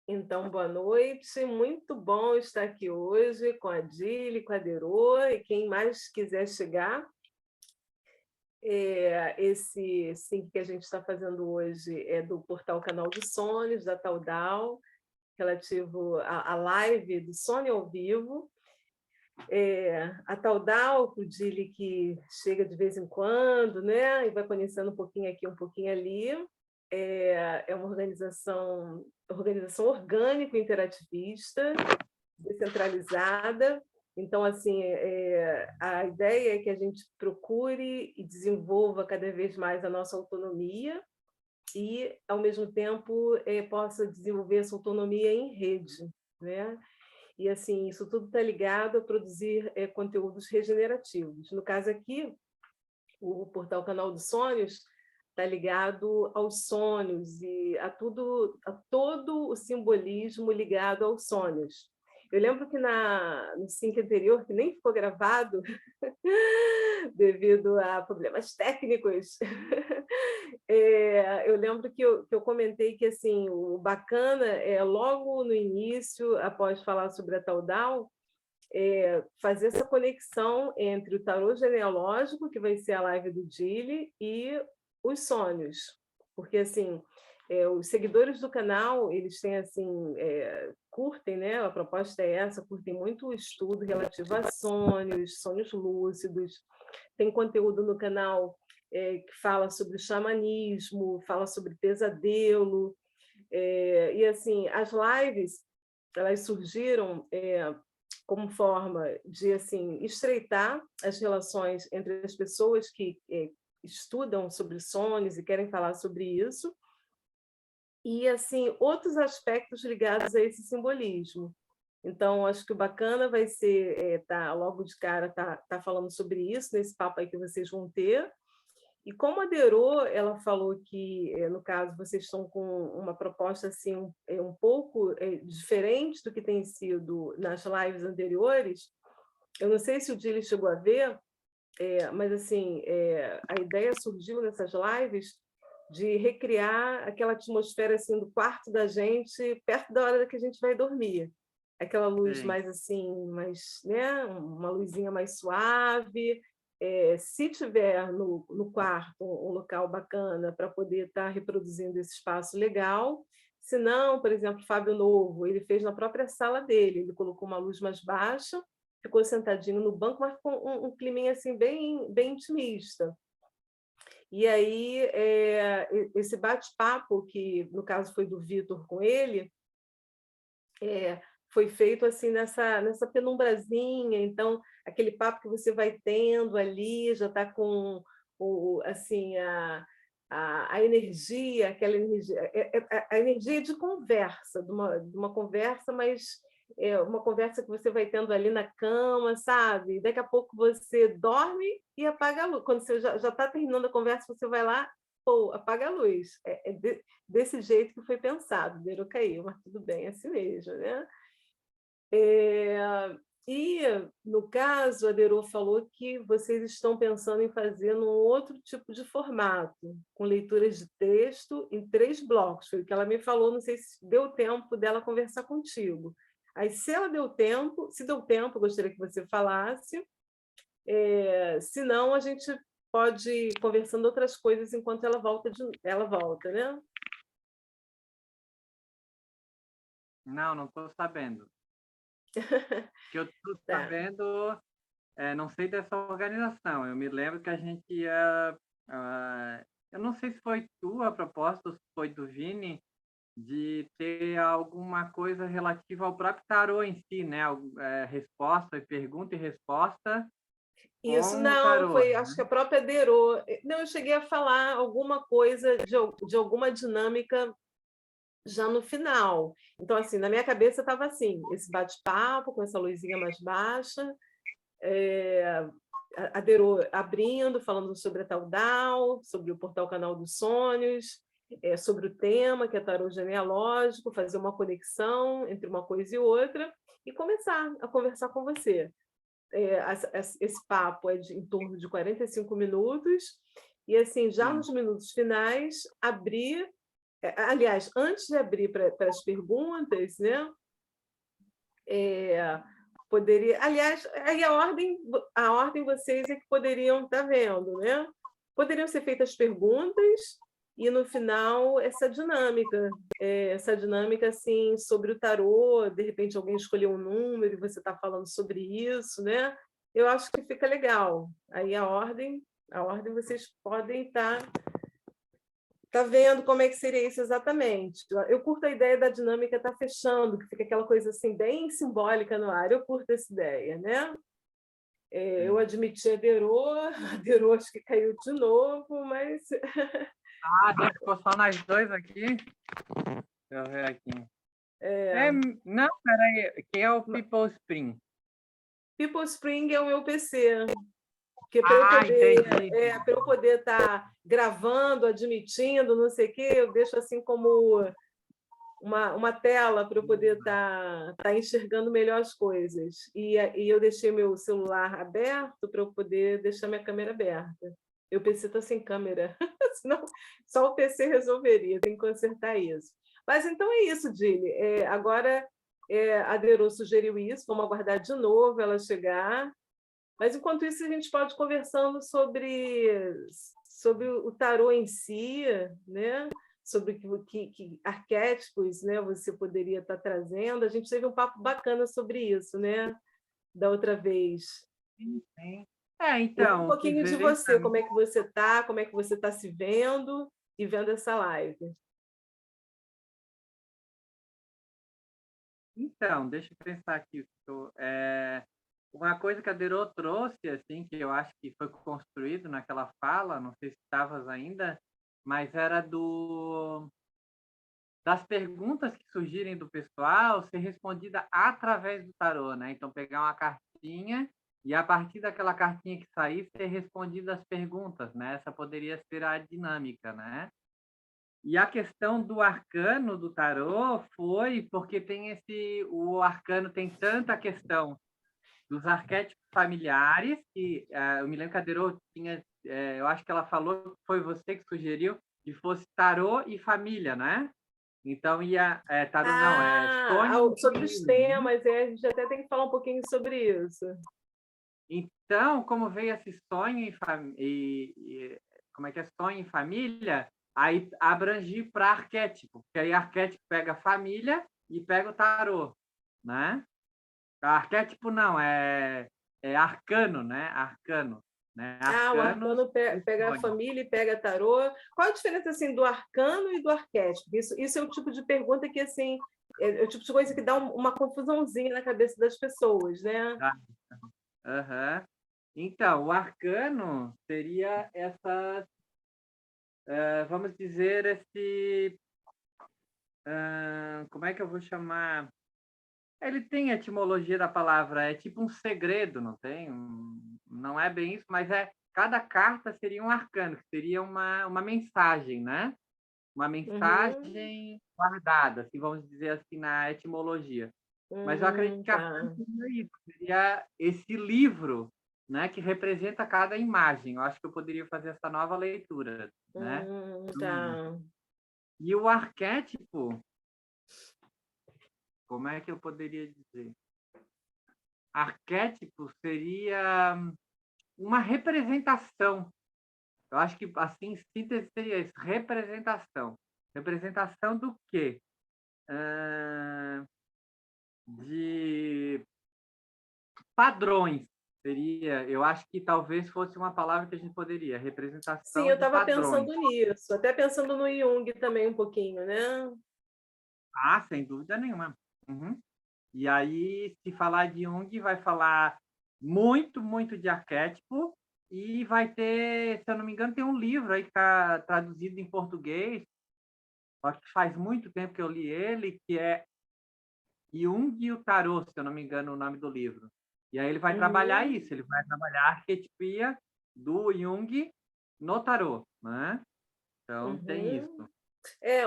Então, boa noite. Muito bom estar aqui hoje com a Dili, com a Derô e quem mais quiser chegar. Esse sync que a gente está fazendo hoje é do portal Canal dos Sonhos, da Taudal, relativo à live do Sonho ao Vivo. A Taudal, o Dili que chega de vez em quando, né? E vai conhecendo um pouquinho aqui, um pouquinho ali. É uma organização orgânico-interativista, descentralizada. Então, assim, a ideia é que a gente procure e desenvolva cada vez mais a nossa autonomia e, ao mesmo tempo, possa desenvolver essa autonomia em rede, né? E, assim, isso tudo está ligado a produzir conteúdos regenerativos. No caso aqui, o portal Canal dos Sonhos está ligado aos sonhos e a todo o simbolismo ligado aos sonhos. Eu lembro que no sync anterior, que nem ficou gravado, devido a problemas técnicos, eu lembro que eu comentei que assim, o bacana é logo no início, após falar sobre a Taudal, fazer essa conexão entre o tarô genealógico, que vai ser a live do Dili, e os sonhos. Porque, assim, os seguidores do canal, eles têm, assim, curtem, né? A proposta é essa, curtem muito o estudo relativo a sonhos, sonhos lúcidos. Tem conteúdo no canal que fala sobre xamanismo, fala sobre pesadelo. E, assim, as lives, elas surgiram como forma de assim estreitar as relações entre as pessoas que estudam sobre sonhos e querem falar sobre isso, e assim outros aspectos ligados a esse simbolismo. Então, acho que o bacana vai ser tá logo de cara tá falando sobre isso nesse papo aí que vocês vão ter. E como a Derô, ela falou que, no caso, vocês estão com uma proposta assim, um pouco diferente do que tem sido nas lives anteriores. Eu não sei se o Dili chegou a ver, mas assim, a ideia surgiu nessas lives de recriar aquela atmosfera assim do quarto da gente perto da hora que a gente vai dormir. Aquela luz Sim. mais assim, mais, né, uma luzinha mais suave. Se tiver no quarto um local bacana para poder estar reproduzindo esse espaço, legal. Se não, por exemplo, o Fábio Novo, ele fez na própria sala dele, ele colocou uma luz mais baixa, ficou sentadinho no banco, mas com um climinha assim bem, bem intimista. E aí, esse bate-papo, que no caso foi do Vitor com ele, foi feito assim nessa penumbrazinha, então aquele papo que você vai tendo ali já está com assim, a energia, aquela energia, a energia de conversa, de uma conversa, mas uma conversa que você vai tendo ali na cama, sabe? Daqui a pouco você dorme e apaga a luz. Quando você já está terminando a conversa, você vai lá, pô, apaga a luz. Desse jeito que foi pensado, Deiro caiu, mas tudo bem, é assim mesmo, né? E, no caso, a Derô falou que vocês estão pensando em fazer num outro tipo de formato, com leituras de texto em 3 blocos, foi o que ela me falou, não sei se deu tempo dela conversar contigo. Aí, se deu tempo, eu gostaria que você falasse, se não, a gente pode ir conversando outras coisas enquanto ela volta, né? Não estou sabendo. O que eu estou Tá. sabendo, não sei dessa organização. Eu me lembro que a gente ia, eu não sei se foi tua proposta ou se foi do Vini, de ter alguma coisa relativa ao próprio tarô em si, né? Resposta, pergunta e resposta Isso com o não, tarô, foi né? acho que a própria Derô. Não, eu cheguei a falar alguma coisa de alguma dinâmica já no final. Então, assim, na minha cabeça estava assim, esse bate-papo com essa luzinha mais baixa, a Derô abrindo, falando sobre a Taudal, sobre o portal Canal dos Sonhos, sobre o tema, que é tarô genealógico, fazer uma conexão entre uma coisa e outra, e começar a conversar com você. Esse papo é em torno de 45 minutos, e assim, já nos minutos finais, abrir aliás, antes de abrir para as perguntas, né? Poderia, aliás, aí a ordem vocês é que poderiam estar vendo, né? Poderiam ser feitas perguntas e no final essa dinâmica assim sobre o tarô, de repente alguém escolheu um número e você está falando sobre isso, né? Eu acho que fica legal. Aí a ordem vocês podem estar Tá vendo como é que seria isso exatamente? Eu curto a ideia da dinâmica estar fechando, que fica aquela coisa assim bem simbólica no ar. Eu curto essa ideia, né? Eu admiti a Derô, a Derô acho que caiu de novo, mas Já ficou só nós dois aqui? Deixa eu ver aqui. Não, peraí. Quem é o People Spring? People Spring é o meu PC. Porque para eu poder estar gravando, admitindo, não sei o quê, eu deixo assim como uma tela para eu poder tá enxergando melhor as coisas. E eu deixei meu celular aberto para eu poder deixar minha câmera aberta. Meu PC está sem câmera, senão só o PC resolveria, tem que consertar isso. Mas então é isso, Dili. Agora a Derô sugeriu isso, vamos aguardar de novo ela chegar. Mas, enquanto isso, a gente pode ir conversando sobre o tarô em si, né? Sobre que arquétipos, né, você poderia estar trazendo. A gente teve um papo bacana sobre isso, né? Da outra vez. Sim. Então, um Então, o que pouquinho de veio você, para mim... como é que você está, como é que você está se vendo e vendo essa live. Então, deixa eu pensar aqui. Uma coisa que a Derô trouxe, assim, que eu acho que foi construído naquela fala, não sei se estavas ainda, mas era das perguntas que surgirem do pessoal ser respondida através do tarô, né? Então, pegar uma cartinha e, a partir daquela cartinha que sair, ser respondida as perguntas, né? Essa poderia ser a dinâmica, né? E a questão do arcano do tarô foi porque o arcano tem tanta questão dos arquétipos familiares, que eu me lembro que a Derô tinha, eu acho que ela falou, foi você que sugeriu, que fosse tarô e família, né? Então tarô não, sonho e Sobre os família, né? temas, a gente até tem que falar um pouquinho sobre isso. Então, como veio esse sonho como é que é sonho em família, aí abrangi para arquétipo, porque aí arquétipo pega a família e pega o tarô, né? Arquétipo não, é arcano, né? Arcano, né? O Arcanos arcano do pega a sonho. família e pega tarô. Qual a diferença assim do arcano e do arquétipo? Isso é o tipo de pergunta que assim é o tipo de coisa que dá uma confusãozinha na cabeça das pessoas, né? Tá? Então, o arcano seria vamos dizer, como é que eu vou chamar? Ele tem a etimologia da palavra, é tipo um segredo, não tem? Não é bem isso, mas cada carta seria um arcano, que seria uma mensagem, né? Uma mensagem guardada, assim, vamos dizer assim, na etimologia. Mas eu acredito que arcano seria isso, seria esse livro, né, que representa cada imagem. Eu acho que eu poderia fazer essa nova leitura, né? Tá. E o arquétipo, como é que eu poderia dizer? Arquétipo seria uma representação. Eu acho que, assim, em síntese seria isso, representação. Representação do quê? De padrões. Eu acho que talvez fosse uma palavra que a gente poderia, Sim, representação eu de estava padrões. pensando nisso, até pensando no Jung também um pouquinho, né? Sem dúvida nenhuma. Uhum. E aí, se falar de Jung, vai falar muito, muito de arquétipo e vai ter, se eu não me engano, tem um livro aí que está traduzido em português, só que faz muito tempo que eu li ele, que é Jung e o Tarô, se eu não me engano, o nome do livro. E aí ele vai trabalhar isso, ele vai trabalhar a arquetipia do Jung no tarô, né? Então tem isso.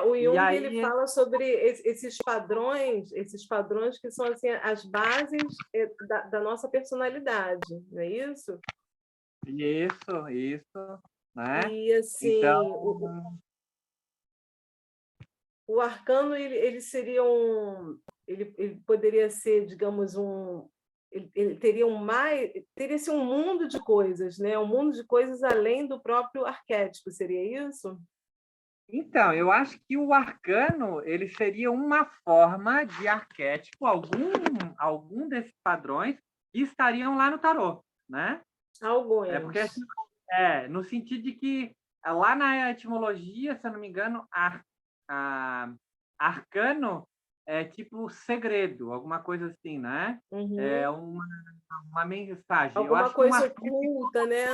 O E Jung ele aí fala sobre esses padrões que são assim as bases da nossa personalidade, não é isso? isso, né? E assim, Então o arcano ele seria ele poderia ser, digamos, ele teria teria assim, um mundo de coisas, né? Um mundo de coisas além do próprio arquétipo, seria isso? Então, eu acho que o arcano ele seria uma forma de arquétipo, algum desses padrões que estariam lá no tarô, né? Porque Alguns. no sentido de que lá na etimologia, se eu não me engano, arcano é tipo segredo, alguma coisa assim, né? Uhum. É uma mensagem. Eu Alguma acho que um coisa arquétipo oculta, né?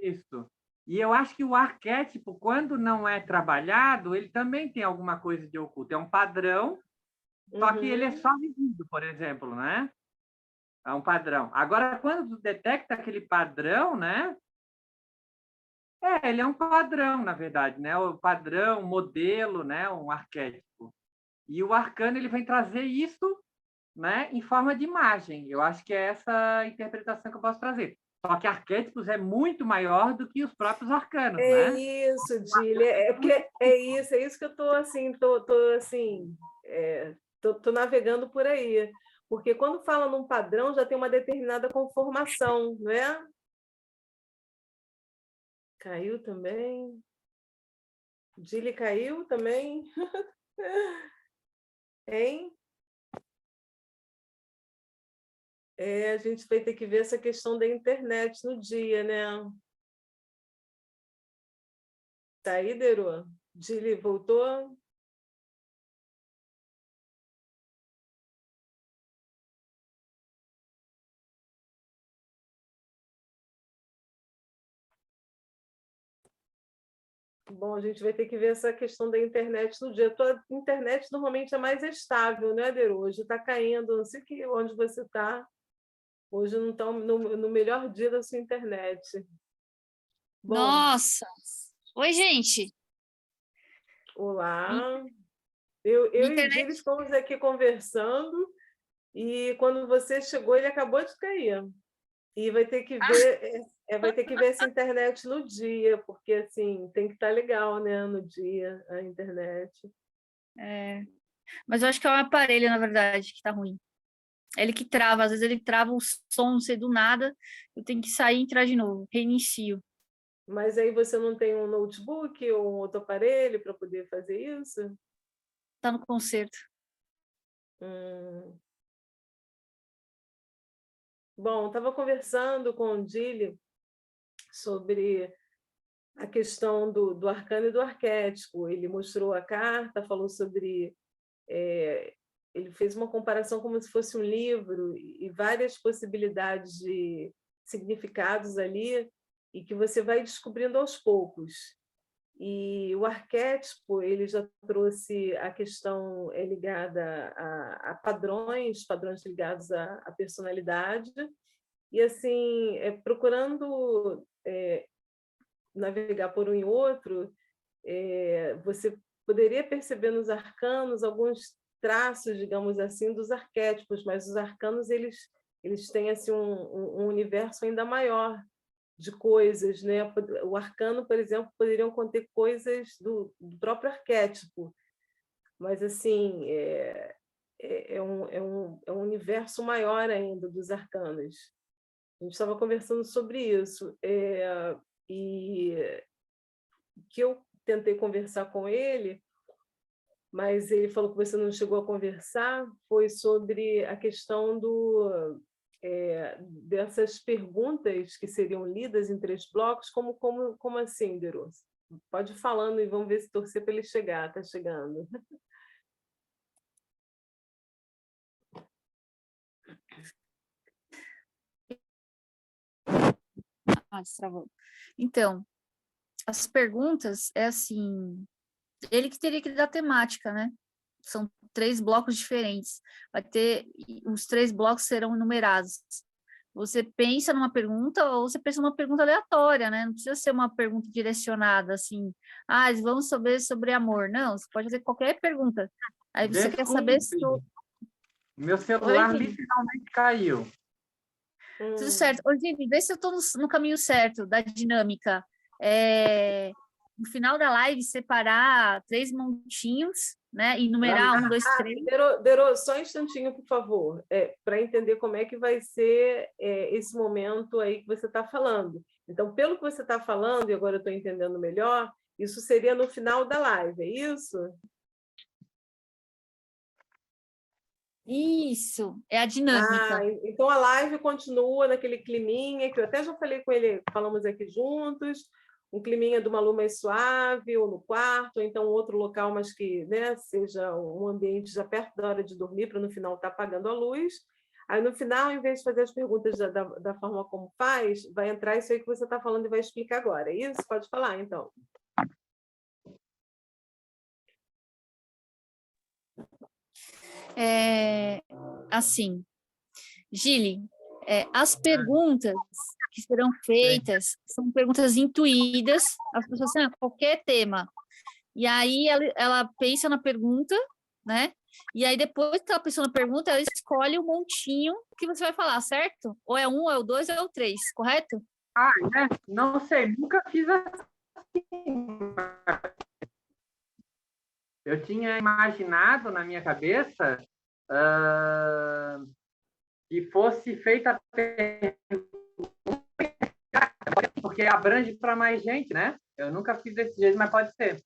isso. E eu acho que o arquétipo, quando não é trabalhado, ele também tem alguma coisa de oculto. É um padrão, só que ele é Uhum. só vivido, por exemplo, né? É um padrão. Agora, quando tu detecta aquele padrão, né? Ele é um padrão, na verdade, né? O padrão, modelo, né? Um arquétipo. E o arcano ele vem trazer isso, né? Em forma de imagem. Eu acho que é essa interpretação que eu posso trazer. Só que arquétipos é muito maior do que os próprios arcanos, É né? isso, Dília. Porque é isso que eu estou assim, tô navegando por aí. Porque quando fala num padrão, já tem uma determinada conformação, não é? Caiu também. Dília caiu também. Hein? A gente vai ter que ver essa questão da internet no dia, né? Tá aí, Deru? Dília voltou? Bom, a gente vai ter que ver essa questão da internet no dia. A tua internet normalmente é mais estável, né, Deru? Hoje está caindo, não sei onde você está. Hoje não está no melhor dia da sua internet. Bom, Nossa! Oi, gente! Minha olá. minha Eu e o internet. Dília estamos aqui conversando e quando você chegou, ele acabou de cair. E vai ter que ver essa internet no dia, porque assim, tem que estar legal, né, no dia, a internet. Mas eu acho que é o aparelho, na verdade, que tá ruim. É ele que trava, às vezes ele trava o som, não sei, do nada, eu tenho que sair e entrar de novo, reinicio. Mas aí você não tem um notebook ou um outro aparelho para poder fazer isso? Tá no concerto. Hum. Bom, estava conversando com o Dili sobre a questão do arcano e do arquétipo. Ele mostrou a carta, falou sobre. Ele fez uma comparação como se fosse um livro e várias possibilidades de significados ali, e que você vai descobrindo aos poucos. E o arquétipo ele já trouxe a questão ligada a padrões ligados à personalidade, e assim, procurando navegar por um e outro, você poderia perceber nos arcanos alguns traços, digamos assim, dos arquétipos, mas os arcanos eles têm assim um universo ainda maior de coisas, né? O arcano, por exemplo, poderiam conter coisas do próprio arquétipo, mas assim é um universo maior ainda dos arcanos. A gente estava conversando sobre isso, e que eu tentei conversar com ele, mas ele falou que você não chegou a conversar, foi sobre a questão dessas perguntas que seriam lidas em 3 blocos, como assim, Deus? Pode ir falando e vamos ver se torcer para ele chegar, está chegando. Destravou. Então, as perguntas é assim, ele que teria que dar temática, né? São 3 blocos diferentes. Vai ter, os 3 blocos serão numerados. Você pensa numa pergunta ou você pensa numa pergunta aleatória, né? Não precisa ser uma pergunta direcionada, assim, vamos saber sobre amor. Não, você pode fazer qualquer pergunta. Aí você quer saber se... Desculpe, meu Oi, celular Vini. literalmente caiu. Tudo certo. Ô, Vini, vê se eu estou no caminho certo da dinâmica. no final da live, separar 3 montinhos, né? E numerar 1, 2, 3. Derô, só um instantinho, por favor, para entender como é que vai ser esse momento aí que você está falando. Então, pelo que você está falando, e agora eu estou entendendo melhor, isso seria no final da live, é isso? Isso, é a dinâmica. Então a live continua naquele climinha, que eu até já falei com ele, falamos aqui juntos, um climinha de uma luz mais suave, ou no quarto, ou então outro local, mas que, né, seja um ambiente já perto da hora de dormir, para no final estar apagando a luz. Aí no final, em vez de fazer as perguntas da forma como faz, vai entrar isso aí que você está falando e vai explicar agora. É isso? Pode falar, então. Assim, Gili, as perguntas que serão feitas são perguntas intuídas, as pessoas assim, qualquer tema. E aí ela pensa na pergunta, né? E aí depois que ela pensou na pergunta, ela escolhe o montinho que você vai falar, certo? Ou é 1, ou é o 2, ou é o 3, correto? Não sei, nunca fiz assim. Eu tinha imaginado na minha cabeça que fosse feita a pergunta, porque abrange para mais gente, né? Eu nunca fiz desse jeito, mas pode ser.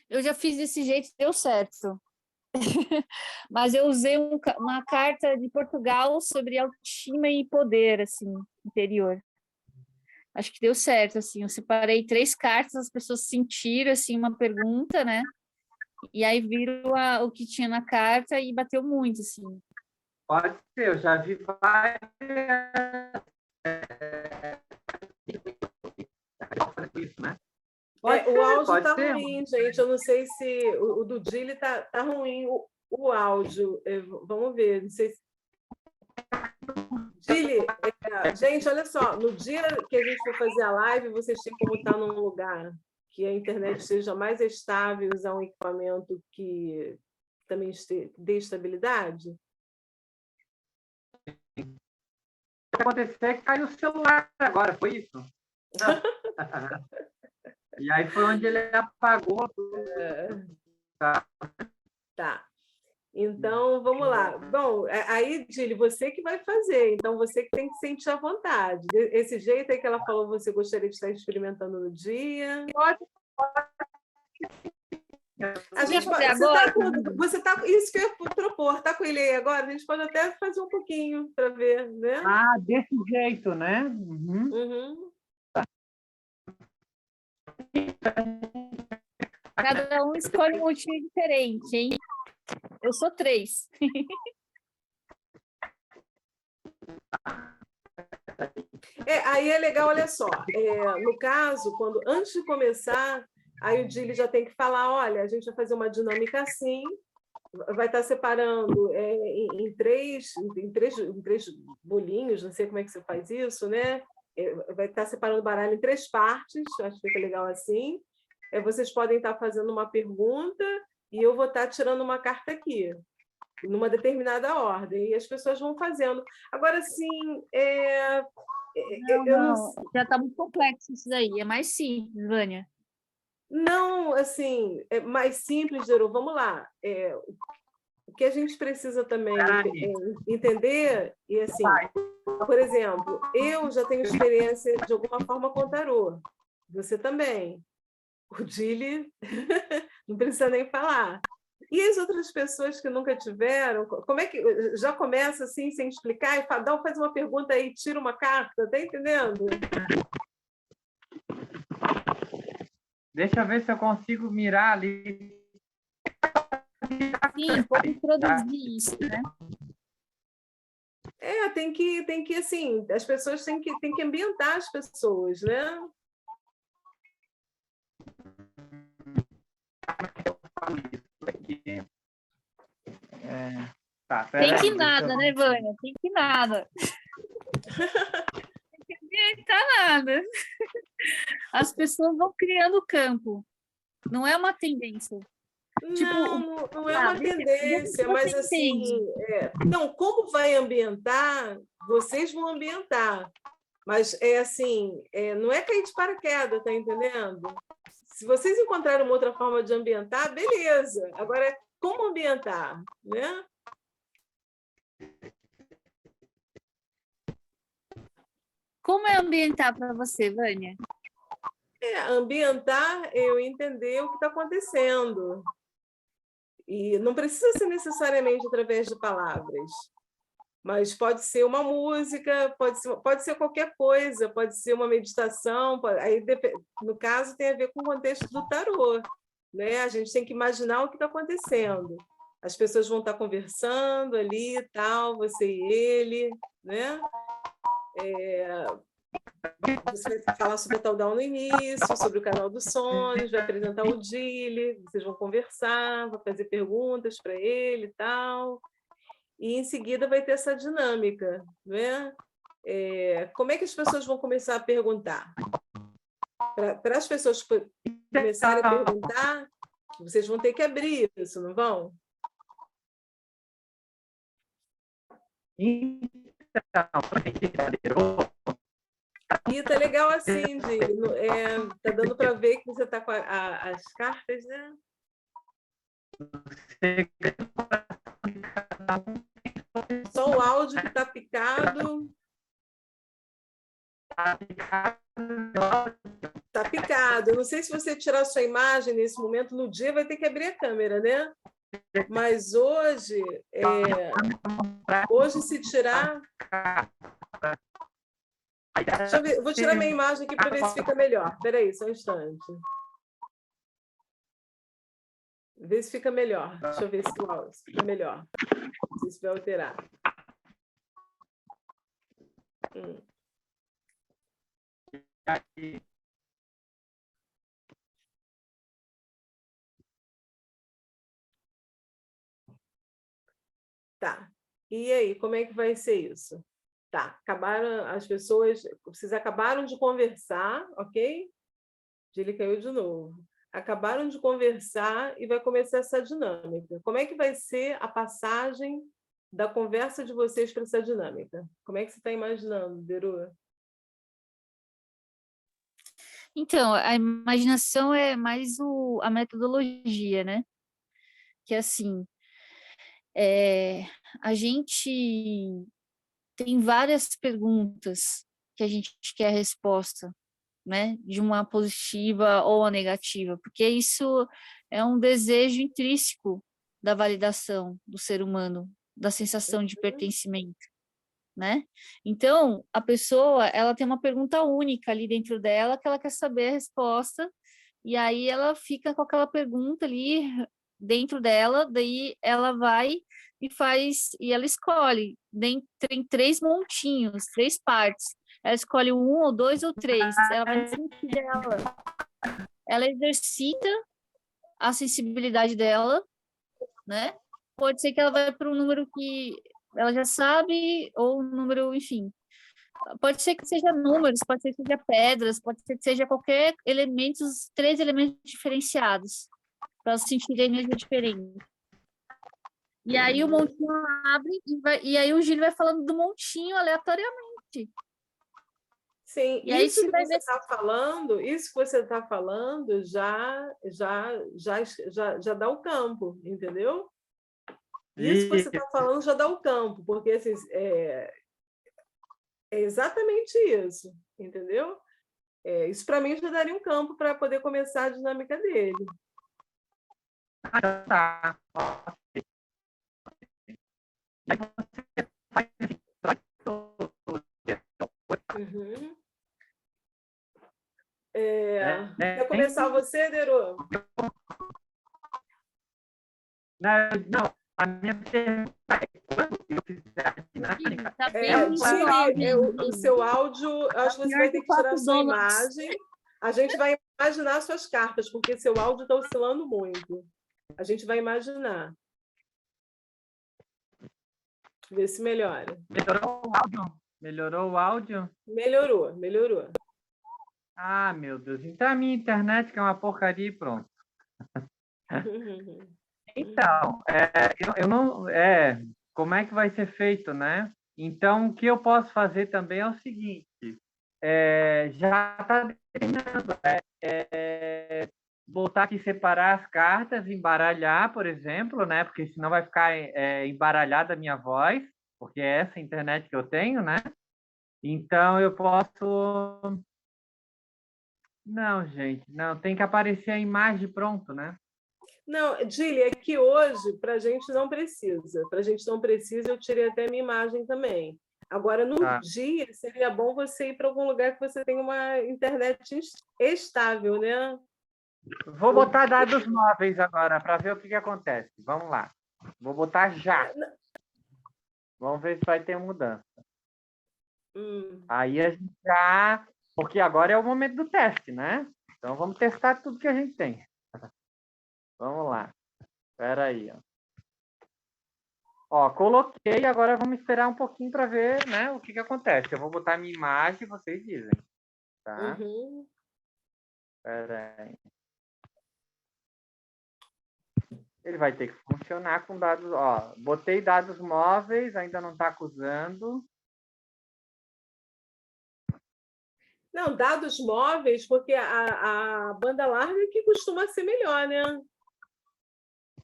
Eu já fiz desse jeito, deu certo. Mas eu usei uma carta de Portugal sobre autoestima e poder, assim, interior. Acho que deu certo, assim. Eu separei 3 cartas, as pessoas sentiram, assim, uma pergunta, né? E aí viram o que tinha na carta e bateu muito, assim. Pode ser, eu já vi várias... isso, né? O áudio está ruim, gente. Eu não sei se o do Gili está ruim, o áudio. Vamos ver, não sei se... Gili, gente, olha só, no dia que a gente for fazer a live, vocês têm como estar num lugar que a internet seja mais estável, usar um equipamento que também dê estabilidade? O que aconteceu é que caiu o celular agora, foi isso? E aí foi onde ele apagou. Tá. Então, vamos lá. Bom, aí, Gili, você que vai fazer, então você que tem que sentir à vontade. Esse jeito aí que ela falou, você gostaria de estar experimentando no dia? Pode. A gente pode, você tá, isso que eu ia propor, tá com ele aí agora? A gente pode até fazer um pouquinho para ver, né? Desse jeito, né? Uhum. Cada um escolhe um motivo diferente, hein? Eu sou 3. Aí é legal, olha só. No caso, antes de começar, aí o Gili já tem que falar, olha, a gente vai fazer uma dinâmica assim, vai estar separando em três bolinhos, não sei como é que você faz isso, né? Vai estar separando o baralho em 3 partes, acho que fica legal assim. Vocês podem estar fazendo uma pergunta e eu vou estar tirando uma carta aqui, numa determinada ordem, e as pessoas vão fazendo. Agora, sim, já está muito complexo isso daí, é mais simples, Vânia. Não, assim, é mais simples, Gerô, vamos lá. O que a gente precisa também entender, e assim, por exemplo, eu já tenho experiência de alguma forma com tarô, você também. O Gili não precisa nem falar. E as outras pessoas que nunca tiveram, como é que já começa assim, sem explicar, e faz uma pergunta aí, tira uma carta, tá entendendo? Deixa eu ver se eu consigo mirar ali. Sim, pode introduzir isso, né? Tem que assim, as pessoas têm que ambientar as pessoas, né? Tem que nada, né, Vânia? Tem que nada. Tem que ambientar nada. As pessoas vão criando o campo. Não é uma tendência. Não é uma tendência, mas assim... Não, como vai ambientar, vocês vão ambientar. Mas é assim, não é cair de paraquedas, tá entendendo? Se vocês encontrarem uma outra forma de ambientar, beleza. Agora, como ambientar, né? Como é ambientar para você, Vânia? Ambientar é eu entender o que está acontecendo. E não precisa ser necessariamente através de palavras, mas pode ser uma música, pode ser qualquer coisa, pode ser uma meditação, aí, no caso, tem a ver com o contexto do tarô, né? A gente tem que imaginar o que está acontecendo. As pessoas vão estar conversando ali, tal, você e ele, né? Você vai falar sobre a Taldal no início, sobre o canal dos sonhos, vai apresentar o Dili, vocês vão conversar, vão fazer perguntas para ele e tal. E, em seguida, vai ter essa dinâmica, né? Como é que as pessoas vão começar a perguntar? Para as pessoas começarem a perguntar, vocês vão ter que abrir isso, não vão? Rita, legal assim, tá dando para ver que você está com as cartas, né? Só o áudio que está picado. Está picado. Eu não sei se você tirar sua imagem nesse momento, no dia vai ter que abrir a câmera, né? Mas hoje, se tirar... Deixa eu ver, eu vou tirar minha imagem aqui para ver se fica melhor. Espera aí, só um instante. Vê se fica melhor. Deixa eu ver se fica melhor. Não sei se vai alterar. Tá. E aí, como é que vai ser isso? Tá, acabaram as pessoas, vocês acabaram de conversar, ok? Ele caiu de novo. Acabaram de conversar e vai começar essa dinâmica. Como é que vai ser a passagem da conversa de vocês para essa dinâmica? Como é que você está imaginando, Deru? Então, a imaginação é mais a metodologia, né? Que assim, a gente tem várias perguntas que a gente quer a resposta, né? De uma positiva ou a negativa, porque isso é um desejo intrínseco da validação do ser humano, da sensação de pertencimento, né? Então, a pessoa, ela tem uma pergunta única ali dentro dela que ela quer saber a resposta, e aí ela fica com aquela pergunta ali dentro dela, daí ela vai e ela escolhe, tem 3 montinhos, 3 partes. Ela escolhe 1 ou 2 ou 3, ela vai sentir dela. Ela exercita a sensibilidade dela, né? Pode ser que ela vai para um número que ela já sabe, ou um número, enfim. Pode ser que seja números, pode ser que seja pedras, pode ser que seja qualquer elementos, 3 elementos diferenciados, para ela sentir a energia diferente. E aí o montinho abre e aí o Gil vai falando do montinho aleatoriamente. Sim, e aí isso que vai você está falando, já dá o campo, entendeu? Isso que você está falando já dá o campo, porque assim, é exatamente isso, entendeu? Isso para mim já daria um campo para poder começar a dinâmica dele. Tá. Uhum. Quer começar você, Deru? Não, a minha pergunta é quando eu fizer a dinâmica... Tá bem o seu áudio, acho que você vai ter que tirar a sua imagem. A gente vai imaginar suas cartas, porque seu áudio está oscilando muito. A gente vai imaginar. Ver se melhora. Melhorou o áudio? Melhorou o áudio? Melhorou. Ah, meu Deus. Então a minha internet que é uma porcaria e pronto. Então, eu não... como é que vai ser feito, né? Então, o que eu posso fazer também é o seguinte, já está terminando. Botar aqui, separar as cartas, embaralhar, por exemplo, né? Porque senão vai ficar embaralhada a minha voz, porque é essa internet que eu tenho, né? Então eu posso... Não, gente, não, tem que aparecer a imagem pronto, né? Não, Dili, é que hoje para a gente não precisa. Para a gente não precisa, eu tirei até a minha imagem também. Agora, no Tá. dia, seria bom você ir para algum lugar que você tenha uma internet estável, né? Vou botar dados móveis agora para ver o que acontece. Vamos lá. Vou botar já. Vamos ver se vai ter mudança. Aí a gente já... Porque agora é o momento do teste, né? Então vamos testar tudo que a gente tem. Vamos lá. Espera aí, ó. Ó, coloquei, agora vamos esperar um pouquinho para ver, né, o que acontece. Eu vou botar minha imagem e vocês dizem, tá? Uhum. Espera aí. Ele vai ter que funcionar com dados, ó, botei dados móveis, ainda não está acusando. Não, dados móveis, porque a banda larga é que costuma ser melhor, né?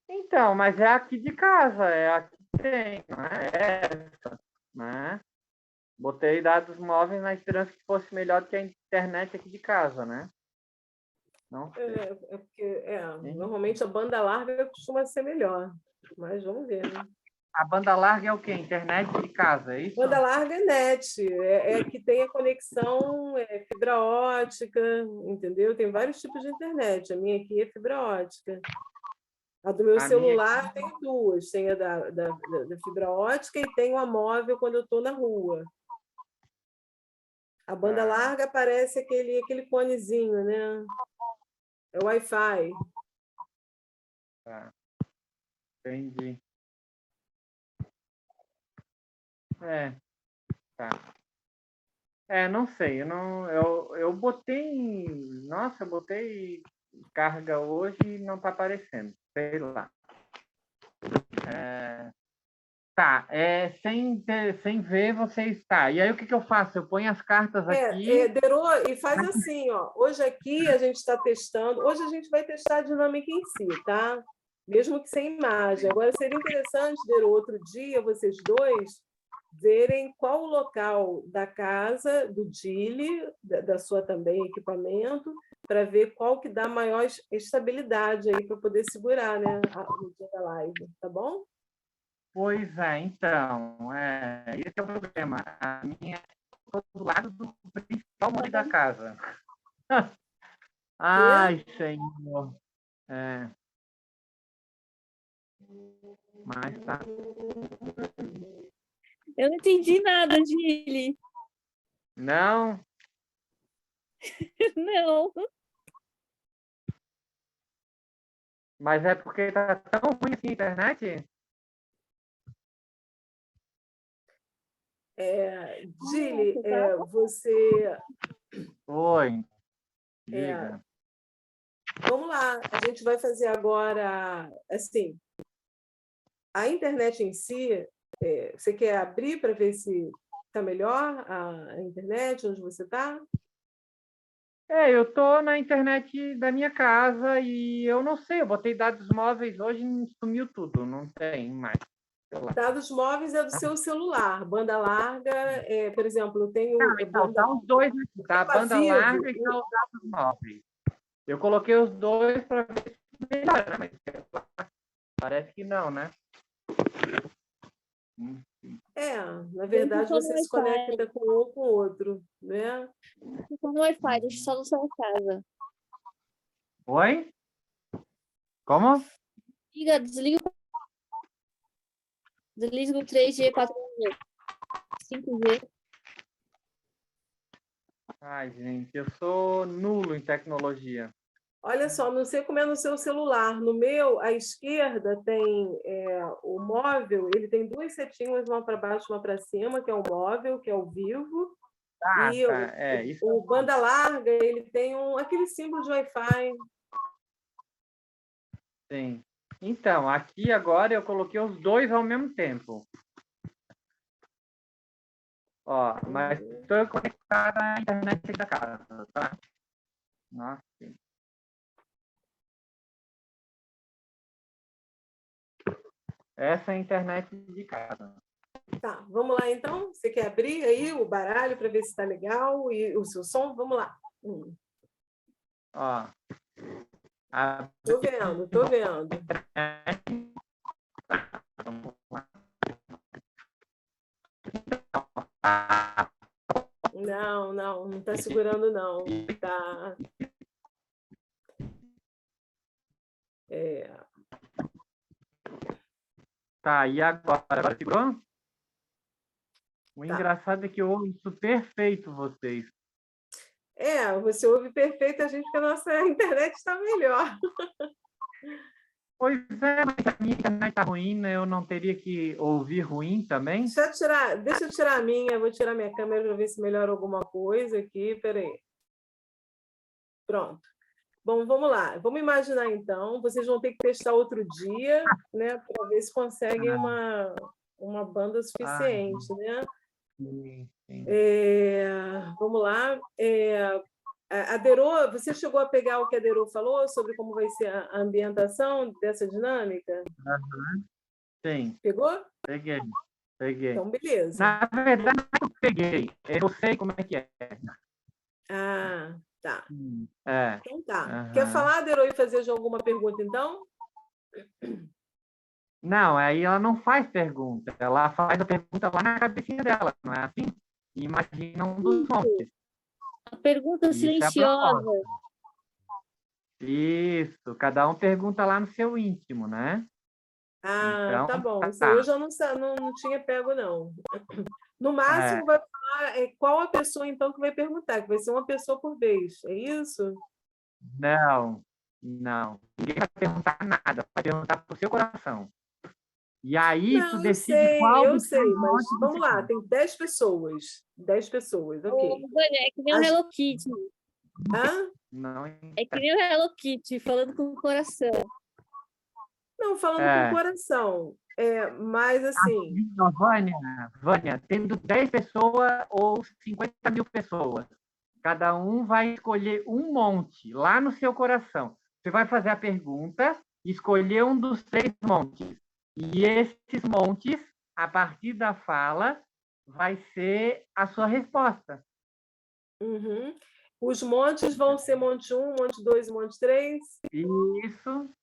Então, mas é aqui de casa, é aqui que tem, não é essa, né? Botei dados móveis na esperança que fosse melhor do que a internet aqui de casa, né? Não sei. Porque normalmente a banda larga costuma ser melhor, mas vamos ver, né? A banda larga é o quê? Internet de casa, é isso? Banda larga é net, é que tem a conexão fibra ótica, entendeu? Tem vários tipos de internet. A minha aqui é fibra ótica. A do meu celular tem duas. Tem a da fibra ótica e tem uma móvel quando eu estou na rua. A banda larga parece aquele conezinho, né? É o Wi-Fi. Tá. Entendi. Tá. Não sei, eu botei, nossa, eu botei carga hoje e não está aparecendo, sei lá. Tá, sem ver vocês, tá. E aí o que eu faço? Eu ponho as cartas aqui. Derô, e faz assim, ó. Hoje aqui a gente está testando, hoje a gente vai testar a dinâmica em si, tá? Mesmo que sem imagem. Agora seria interessante, Derô, outro dia, vocês dois verem qual o local da casa, do Dili, da sua também equipamento, para ver qual que dá maior estabilidade aí para poder segurar, né, no dia da live, tá bom? Pois é, então, esse é o problema. A minha é do lado do principal móvel da casa. Ai, Senhor. Mas tá. Eu não entendi nada, Gili. Não? Não. Mas é porque tá tão ruim assim a internet? Gili, você... Oi, diga. Vamos lá, a gente vai fazer agora, assim, a internet em si, você quer abrir para ver se está melhor a internet, onde você está? Eu estou na internet da minha casa e eu não sei, eu botei dados móveis hoje e sumiu tudo, não tem mais. Dados móveis é do seu celular, banda larga, por exemplo, eu tenho... Então, tá os dois aqui, tá? A banda larga e tá os dados móveis. Eu coloquei os dois para ver se melhora, mas parece que não, né? Na verdade, você se conecta com um ou com o outro, né? Estou no Wi-Fi, deixa só no sua casa. Oi? Como? Desliga o 3G, 4G, 5G. Ai, gente, eu sou nulo em tecnologia. Olha só, não sei como é no seu celular. No meu, à esquerda tem o móvel, ele tem duas setinhas, uma para baixo, uma para cima, que é o móvel, que é o vivo. E o banda larga, ele tem aquele símbolo de Wi-Fi. Sim. Então, aqui agora eu coloquei os dois ao mesmo tempo. Ó, mas estou conectada à internet da casa, tá? Nossa. Essa é a internet de casa. Tá, vamos lá então. Você quer abrir aí o baralho para ver se está legal e o seu som? Vamos lá. Ó. Tô vendo, tô vendo. Não está segurando não. Tá. Tá, e agora? Agora segurou? O engraçado é que eu ouço perfeito vocês. Você ouve perfeito a gente, porque a nossa internet está melhor. Pois é, mas a minha internet está ruim, né? Eu não teria que ouvir ruim também? Deixa eu tirar a minha, vou tirar minha câmera para ver se melhora alguma coisa aqui. Peraí. Pronto. Bom, vamos lá. Vamos imaginar então. Vocês vão ter que testar outro dia, né, para ver se conseguem uma banda suficiente, né? Sim. Vamos lá. A Derô, você chegou a pegar o que a Derô falou sobre como vai ser a ambientação dessa dinâmica? Sim. Pegou? Peguei. Então, beleza. Na verdade, eu peguei. Eu sei como é que é. Ah, tá. Então tá. Quer falar, Derô, e fazer já alguma pergunta, então? Não, aí ela não faz pergunta. Ela faz a pergunta lá na cabecinha dela, não é assim? Imagina um dos montes. A pergunta silenciosa. Isso, cada um pergunta lá no seu íntimo, né? Então, tá bom. Isso eu já não tinha pego, não. No máximo, vai falar qual a pessoa, então, que vai perguntar, que vai ser uma pessoa por vez. É isso? Não. Ninguém vai perguntar nada, vai perguntar pro seu coração. E aí, tu decide qual eu sei, mas vamos lá, tem 10 pessoas. 10 pessoas, ok. É que nem o Hello Kitty. Hã? Não. É que nem o Hello Kitty, falando com o coração. Não, falando com o coração. Mas, assim... Vânia, tendo 10 pessoas ou 50 mil pessoas, cada um vai escolher um monte lá no seu coração. Você vai fazer a pergunta, escolher um dos 3 montes. E esses montes, a partir da fala, vai ser a sua resposta. Uhum. Os montes vão ser monte 1, monte 2, monte 3? Isso.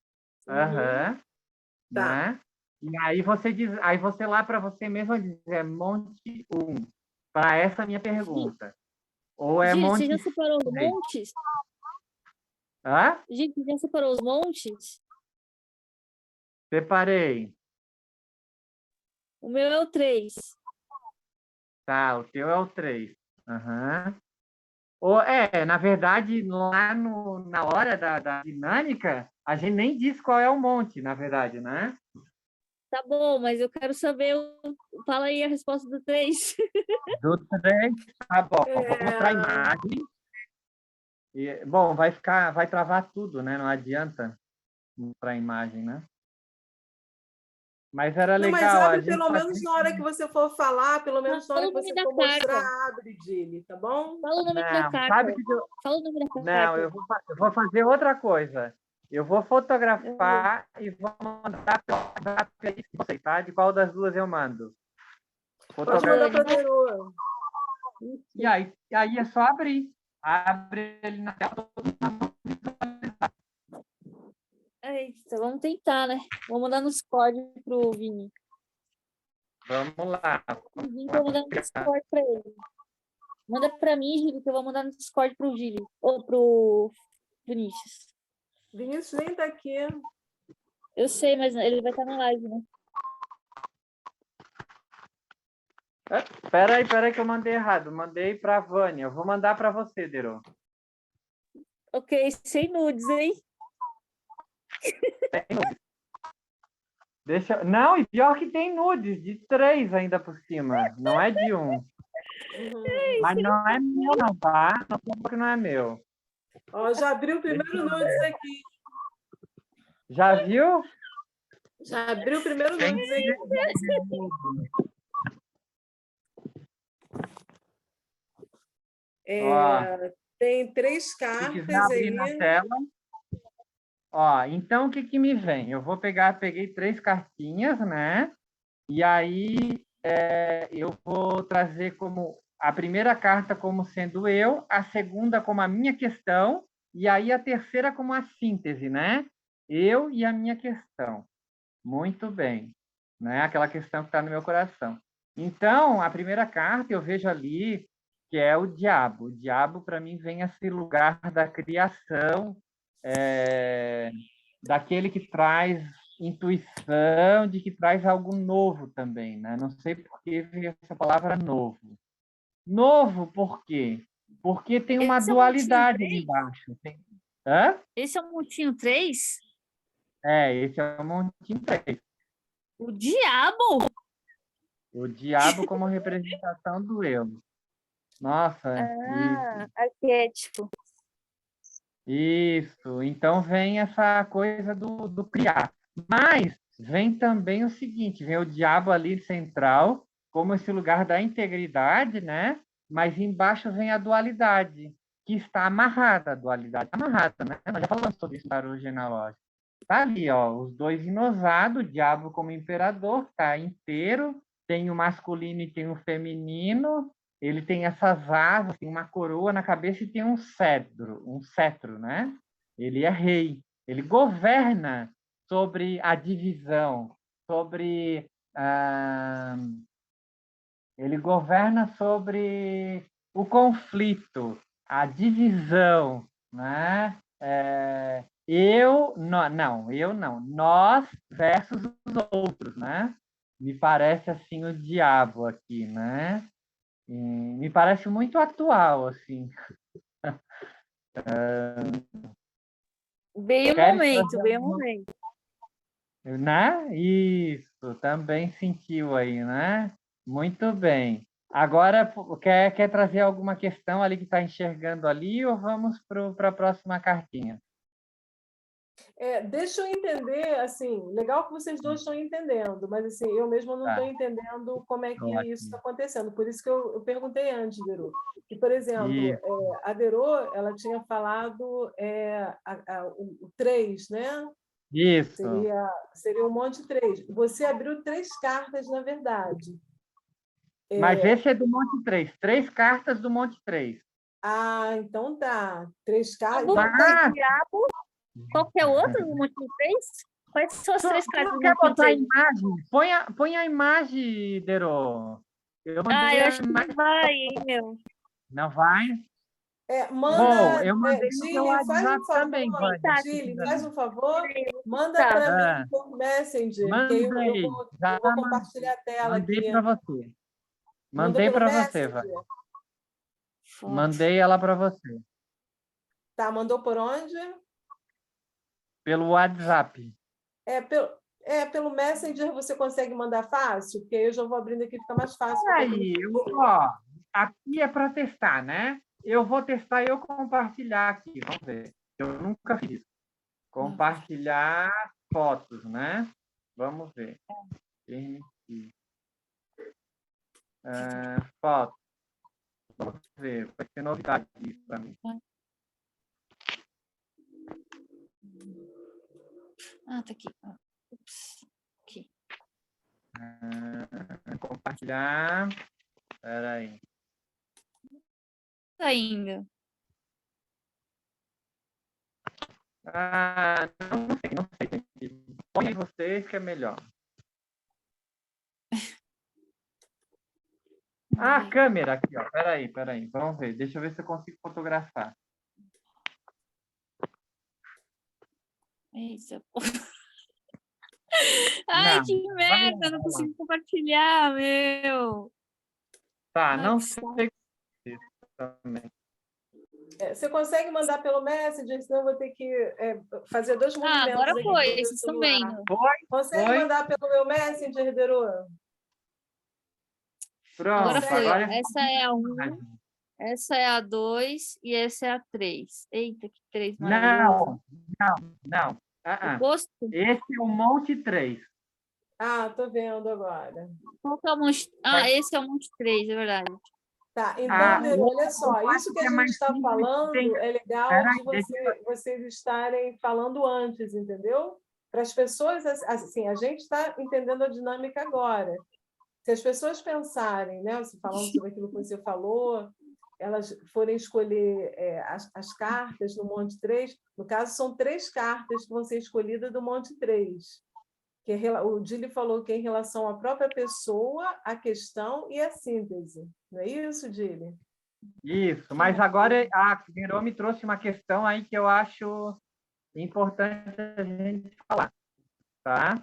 Aham. Tá. Né? E aí você lá para você mesmo dizer monte 1, para essa minha pergunta. Ou é Gil, monte... você já separou os montes? Hã? Gil, você já separou os montes? Separei. O meu é o 3. Tá, o teu é o 3. Uhum. Na verdade, lá na hora da dinâmica, a gente nem diz qual é o monte, na verdade, né? Tá bom, mas eu quero saber. Fala aí a resposta do 3. Do 3, tá bom. Vou mostrar a imagem. Bom, vai travar tudo, né? Não adianta mostrar a imagem, né? Mas era legal. Mas abre pelo menos na hora que você for falar, pelo menos na hora que você for mostrar, abre, Dili, tá bom? Fala o nome da carta. Fala o nome da carta. Não, eu vou fazer outra coisa. Eu vou fotografar e vou mandar para vocês, tá? De qual das duas eu mando? Pode mandar para a Derô. E aí é só abrir. Abre ele na tela. Eita, vamos tentar, né? Vou mandar no Discord pro Vini. Vamos lá. Vou mandar no Discord para ele. Manda para mim, Gílio, que eu vou mandar no Discord pro Gílio. Ou pro Vinícius. Vinícius nem tá aqui. Eu sei, mas ele vai estar na live, né? Espera aí que eu mandei errado. Mandei para a Vânia. Eu vou mandar para você, Derô. Ok, sem nudes, hein? Não, e pior que tem nudes, de 3 ainda por cima. Não é de 1. Mas não é meu, não, tá? Não porque não é meu. Ó, já abriu o primeiro nudes aqui. Já viu? Já abriu o primeiro nudes aqui. Ó, Tem 3 se quiser cartas abrir na aí. tela. Ó, então, o que que me vem? Eu vou peguei 3 cartinhas, né? E aí eu vou trazer como a primeira carta como sendo eu, a segunda como a minha questão, e aí a terceira como a síntese, né? Eu e a minha questão. Muito bem. Né? Aquela questão que está no meu coração. Então, a primeira carta eu vejo ali que é o diabo. O diabo, para mim, vem esse lugar da criação, daquele que traz intuição, de que traz algo novo também. Né? Não sei por que veio essa palavra novo. Novo por quê? Porque tem uma Esse é o montinho dualidade ali 3? embaixo. Hã? Esse é o montinho 3? Esse é o Montinho 3. O diabo? O diabo como representação do eu. Nossa, Ah, arquétipo. isso. Então vem essa coisa do criar. Mas vem também o seguinte, vem o diabo ali central, como esse lugar da integridade, né? Mas embaixo vem a dualidade, que está amarrada, a dualidade amarrada, né? Nós já falamos sobre isso na tarô genealógico. Tá ali, ó, os dois inosados, o diabo como imperador, tá inteiro, tem o masculino e tem o feminino, ele tem essas asas, tem uma coroa na cabeça e tem um cetro, né? Ele é rei, ele governa sobre a divisão, sobre ele governa sobre o conflito, a divisão, né? Eu não, nós versus os outros, né? Me parece assim o diabo aqui, né? E me parece muito atual, assim. Veio o Queres momento, trazer veio o alguma... momento. Né? Isso, também sentiu aí, né? Muito bem. Agora, quer trazer alguma questão ali que está enxergando ali ou vamos para a próxima cartinha? Deixa eu entender, assim, legal que vocês dois estão entendendo, mas assim, eu mesma não estou Tá, entendendo como é que isso está ótimo. acontecendo. Por isso que eu perguntei antes, Deru. Que, por exemplo, Isso, a Deru, ela tinha falado o 3, né? isso. Seria um monte 3. Você abriu 3 cartas, na verdade. Mas esse é do Monte 3. 3 cartas do Monte 3. Então tá. 3 Tá cartas. bom, Então, o diabo. Qual que é o outro? O montinho 3? Quais são as 3 Tu cartas não do quer montinho botar a 3? imagem? Põe a imagem, Dero. Eu mandei Eu a acho que não imagem. vai, hein, meu. Não vai? Bom, manda, eu mandei no meu Dili, faz um WhatsApp também, favor, Vânia, Tá, se você Dili, quiser faz ver. um favor, peraí, eu vou manda tá. para mim Ah, por Messenger, que aí eu mandei. vou, Já eu vou compartilhar a tela mandei aqui. para você. Mandou Mandei pelo para você, Vânia. Messenger? Foto. Mandei ela para você. Tá, mandou por onde? Pelo WhatsApp. Pelo Messenger você consegue mandar fácil? porque aí eu já vou abrindo aqui, fica mais fácil para todo Aí, mundo. ó, aqui é para testar, né? Eu vou testar e eu compartilhar aqui. Vamos ver. Eu nunca fiz. Compartilhar fotos, né? Vamos ver. Permitir. Foto. Vamos ver. Vai ser novidade isso para mim. Tá aqui. Ups. Aqui. Compartilhar. Espera aí. Tá indo. Não sei. Põe vocês que é melhor. A câmera aqui, ó. Espera aí. Vamos ver. Deixa eu ver se eu consigo fotografar. Eita, porra. Ai, que Vai merda, não lá. consigo compartilhar, meu. Tá, Ai, não que saco. sei também. Você consegue mandar pelo Messenger, senão eu vou ter que fazer 2 movimentos Agora aqui foi, com o meu vocês estão celular. vendo. Consegue Foi. mandar pelo meu Messenger, Deru? Agora Pronto, foi, ó. agora Essa é a 1, essa é a 2 e essa é a 3. Eita, que 3 maravilhoso. Não. O gosto? Esse é o Monte 3. Tô vendo agora. Qual que é o monte? Esse é o monte 3, é verdade. Tá, então, Nero, olha só, eu isso acho que a é gente mais está simples, falando é legal Peraí, de vocês estarem falando antes, entendeu? Para as pessoas, assim, a gente está entendendo a dinâmica agora. Se as pessoas pensarem, né, você falando sobre aquilo que você falou, elas forem escolher as cartas no Monte 3, no caso, são 3 cartas que vão ser escolhidas do Monte 3. Que o Dili falou que é em relação à própria pessoa, a questão e a síntese. Não é isso, Dili? Isso, mas agora a Verô me trouxe uma questão aí que eu acho importante a gente falar, tá?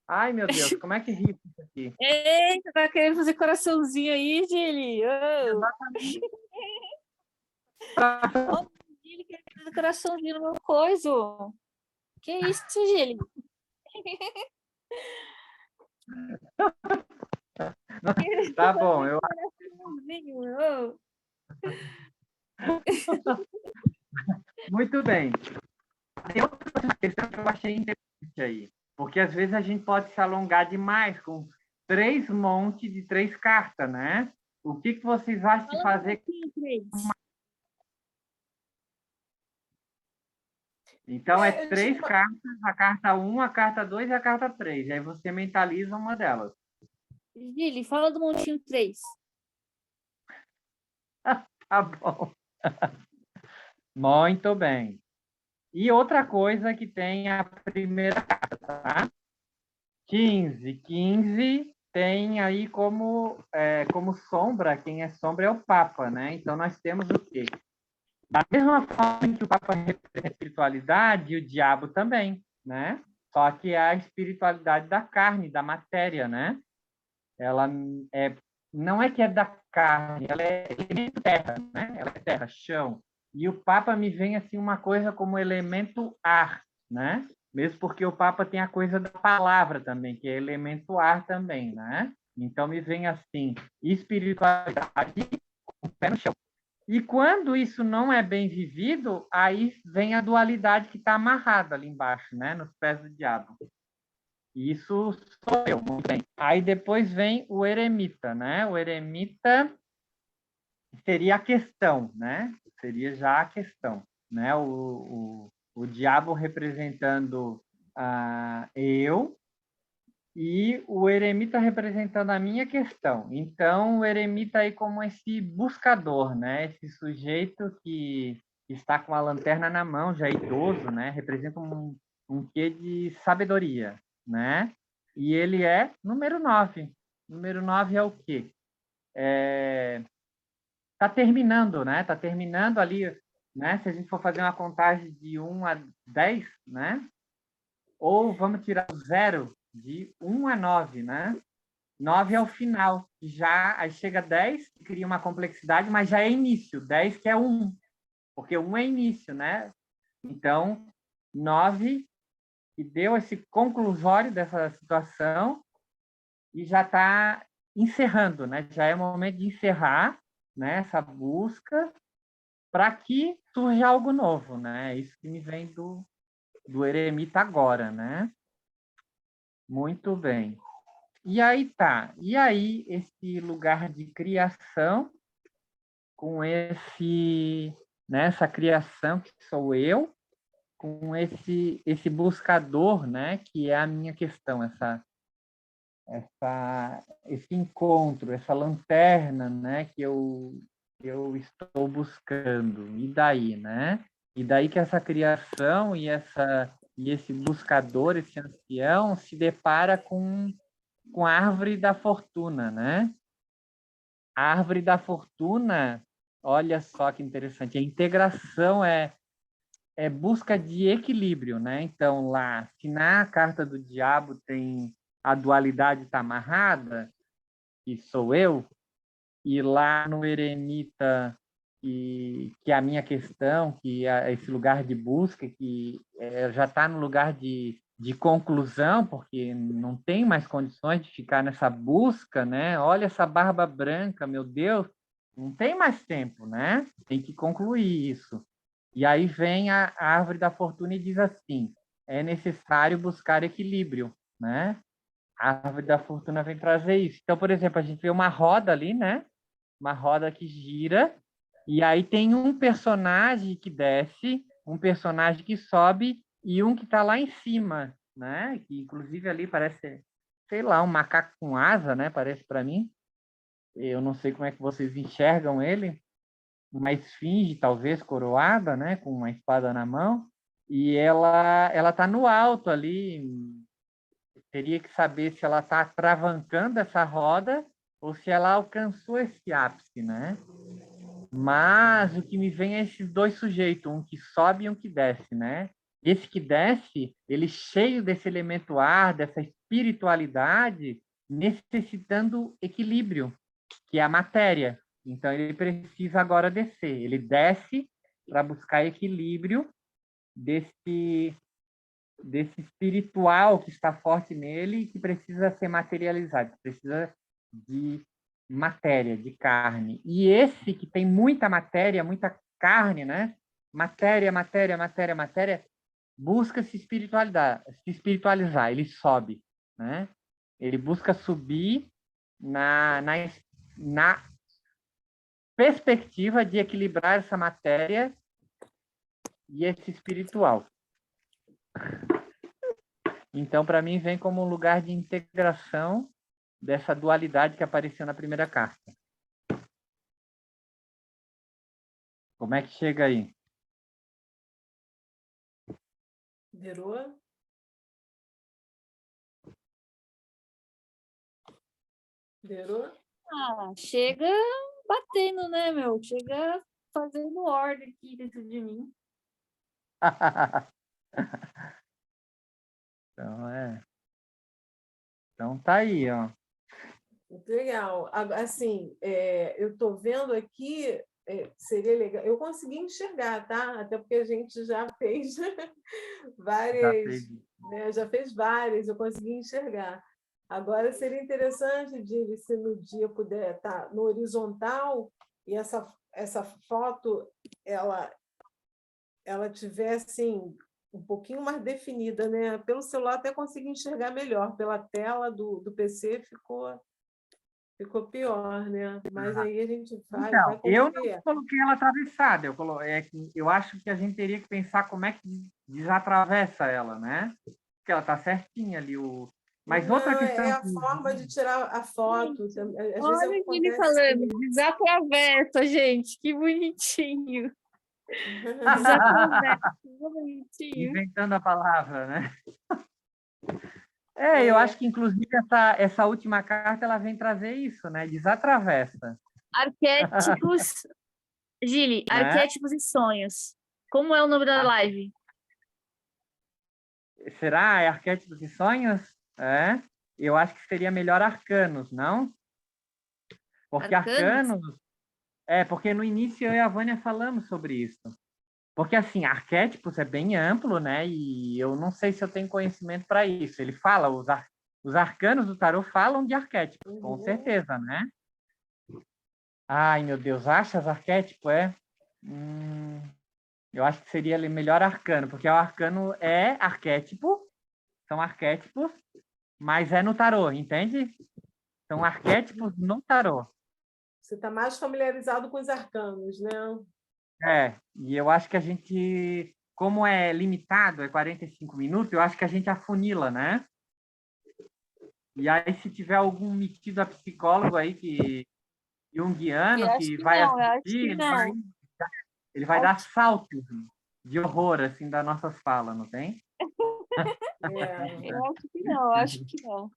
Ai, meu Deus, como é que ri isso aqui? Eita, tá querendo fazer coraçãozinho aí, Gili? Exatamente. Ô, Gili querendo fazer coraçãozinho no meu coiso. Que isso, Gili? Tá bom, eu Coraçãozinho, ô. muito bem. Tem outra questão que eu achei interessante aí, porque às vezes a gente pode se alongar demais com 3 montes de 3 cartas, né? O que vocês acham de Fala um fazer? pouquinho, Cris. Então, é A gente 3 cartas, a carta 1, a carta 2 e a carta 3. Aí você mentaliza uma delas. Gili, fala do montinho 3. Tá bom. Muito bem. E outra coisa que tem a primeira carta, tá? 15. 15 tem aí como sombra, quem é sombra é o Papa, né? Então, nós temos o quê? Da mesma forma que o Papa representa a espiritualidade, o diabo também, né? Só que é a espiritualidade da carne, da matéria, né? Ela não é que é da carne, ela é elemento terra, né? Ela é terra, chão. E o Papa me vem assim uma coisa como elemento ar, né? Mesmo porque o Papa tem a coisa da palavra também, que é elemento ar também, né? Então me vem assim, espiritualidade com o pé no chão. E quando isso não é bem vivido, aí vem a dualidade que está amarrada ali embaixo, né? Nos pés do diabo. Isso sou eu, muito bem. Aí depois vem o eremita, né? O eremita seria a questão, né? Seria já a questão, né? O diabo representando eu e o eremita representando a minha questão. Então, o eremita aí como esse buscador, né? Esse sujeito que está com a lanterna na mão, já idoso, né? Representa um quê de sabedoria, né? E ele é número 9. Número 9 é o quê? Tá terminando, né? Tá terminando ali, né? Se a gente for fazer uma contagem de 1 a 10, né? Ou vamos tirar o 0, de 1 a 9, né? 9 é o final. Já aí chega 10, cria uma complexidade, mas já é início. 10 que é 1, porque 1 é início, né? Então, 9 que deu esse conclusório dessa situação e já está encerrando, né? Já é o momento de encerrar, né, essa busca para que surja algo novo, né? É isso que me vem do eremita agora, né? Muito bem. E aí tá. E aí esse lugar de criação com nessa criação que sou eu, com esse buscador, né, que é a minha questão, esse encontro, essa lanterna, né, que eu estou buscando. E daí, né? E daí que essa criação e esse buscador, esse ancião, se depara com a árvore da fortuna, né? A árvore da fortuna, olha só que interessante, a integração é busca de equilíbrio, né? Então, lá, se na carta do diabo tem a dualidade está amarrada, que sou eu, e lá no eremita, que é a minha questão, que é esse lugar de busca, que já está no lugar de conclusão, porque não tem mais condições de ficar nessa busca, né? Olha essa barba branca, meu Deus, não tem mais tempo, né? Tem que concluir isso. E aí vem a árvore da fortuna e diz assim: é necessário buscar equilíbrio, né? A árvore da fortuna vem trazer isso. Então, por exemplo, a gente vê uma roda ali, né? uma roda que gira, e aí tem um personagem que desce, um personagem que sobe e um que está lá em cima, né? Que inclusive ali parece, sei lá, um macaco com asa, né? Parece para mim. Eu não sei como é que vocês enxergam ele, uma esfinge, talvez coroada, né? Com uma espada na mão, e ela está no alto ali. Teria que saber se ela está travancando essa roda ou se ela alcançou esse ápice, né? Mas o que me vem é esses dois sujeitos, um que sobe e um que desce, né? Esse que desce, ele cheio desse elemento ar, dessa espiritualidade, necessitando equilíbrio, que é a matéria. Então ele precisa agora descer. Ele desce para buscar equilíbrio desse espiritual que está forte nele e que precisa ser materializado, precisa de matéria, de carne. E esse que tem muita matéria, muita carne, né? Matéria, matéria, matéria, matéria, busca se espiritualizar, ele sobe, né? Ele busca subir na perspectiva de equilibrar essa matéria e esse espiritual. Então, para mim, vem como um lugar de integração dessa dualidade que apareceu na primeira carta. Como é que chega aí? Virou? Virou? Chega batendo, né, meu? Chega fazendo ordem aqui dentro de mim. Então tá aí, ó. Muito legal. Assim, eu estou vendo aqui, seria legal. Eu consegui enxergar, tá? Até porque a gente já fez várias, né? Já fez várias, eu consegui enxergar. Agora seria interessante, Dili, se no dia puder estar no horizontal e essa foto ela tiver assim um pouquinho mais definida, né? Pelo celular até consegui enxergar melhor, pela tela do PC ficou pior, né? Mas aí a gente vai Então, como eu que não é. coloquei ela atravessada. Eu acho que a gente teria que pensar como é que desatravessa ela, né? Porque ela está certinha ali. Mas outra Não, é questão a forma de tirar a foto. Gente, Às vezes olha ele acontece falando, comigo. desatravessa, gente, que bonitinho. Desatravessa, que bonitinho. inventando a palavra, né? Eu É, acho que, inclusive, essa última carta ela vem trazer isso, né? Desatravessa, Arquétipos, Gili, né? arquétipos e sonhos. Como é o nome da live? Será? É arquétipos e sonhos? É. Eu acho que seria melhor arcanos, não? Porque Arcanos? arcanos... porque no início eu e a Vânia falamos sobre isso. Porque, assim, arquétipos é bem amplo, né? E eu não sei se eu tenho conhecimento para isso. Ele fala, os arcanos do tarô falam de arquétipos, com certeza, né? Ai, meu Deus, achas arquétipo, eu acho que seria melhor arcano, porque o arcano é arquétipo, são arquétipos, mas é no tarô, entende? São arquétipos no tarô. você está mais familiarizado com os arcanos, né? E eu acho que a gente, como é limitado, é 45 minutos, eu acho que a gente afunila, né? E aí, se tiver algum metido a psicólogo aí, Eu junguiano, acho que que vai não, eu acho assistir, que não. ele vai dar saltos de horror, assim, das nossas falas, não tem? Eu acho que não, eu acho que não.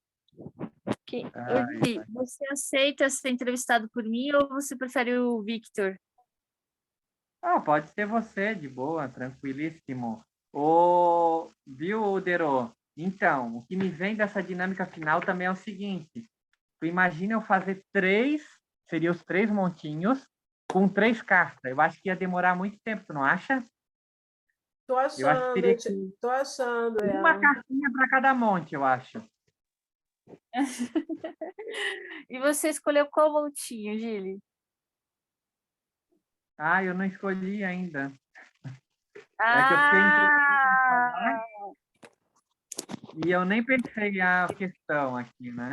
Gili, você aceita ser entrevistado por mim ou você prefere o Victor? Pode ser você, de boa, tranquilíssimo. Viu, Dero? Então, o que me vem dessa dinâmica final também é o seguinte. Tu imagina eu fazer seria os 3 montinhos, com 3 cartas. Eu acho que ia demorar muito tempo, tu não acha? Tô Eu acho que achando, teria que tô achando, uma cartinha para cada monte, eu acho. E você escolheu qual montinho, Gili? Eu não escolhi ainda. É que eu fiquei Ah! e eu nem pensei a questão aqui, né?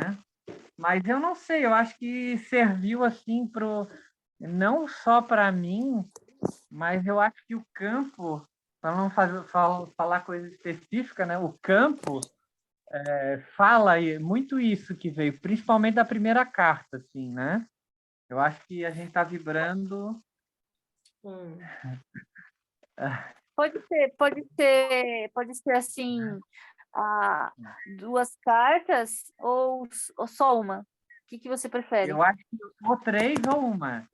Mas eu não sei, eu acho que serviu assim não só para mim, mas eu acho que o campo, para não falar coisa específica, né? O campo fala muito isso que veio, principalmente da primeira carta, assim, né? Eu acho que a gente está vibrando. Hum. Pode ser assim, duas cartas ou só uma? O que você prefere? Eu acho que ou três ou uma.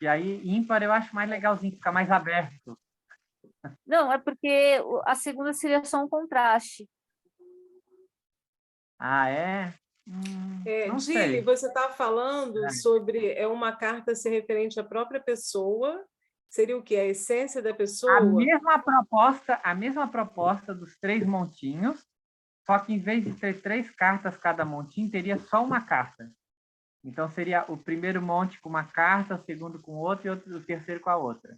E aí, ímpar eu acho mais legalzinho, fica mais aberto. Não, é porque a segunda seria só um contraste. Ah, é? Não Dili, sei. você está falando sobre uma carta ser referente à própria pessoa, seria o quê? A essência da pessoa? A mesma proposta dos 3 montinhos, só que em vez de ter 3 cartas cada montinho, teria só uma carta. Então seria o primeiro monte com uma carta, o segundo com outra e o terceiro com a outra.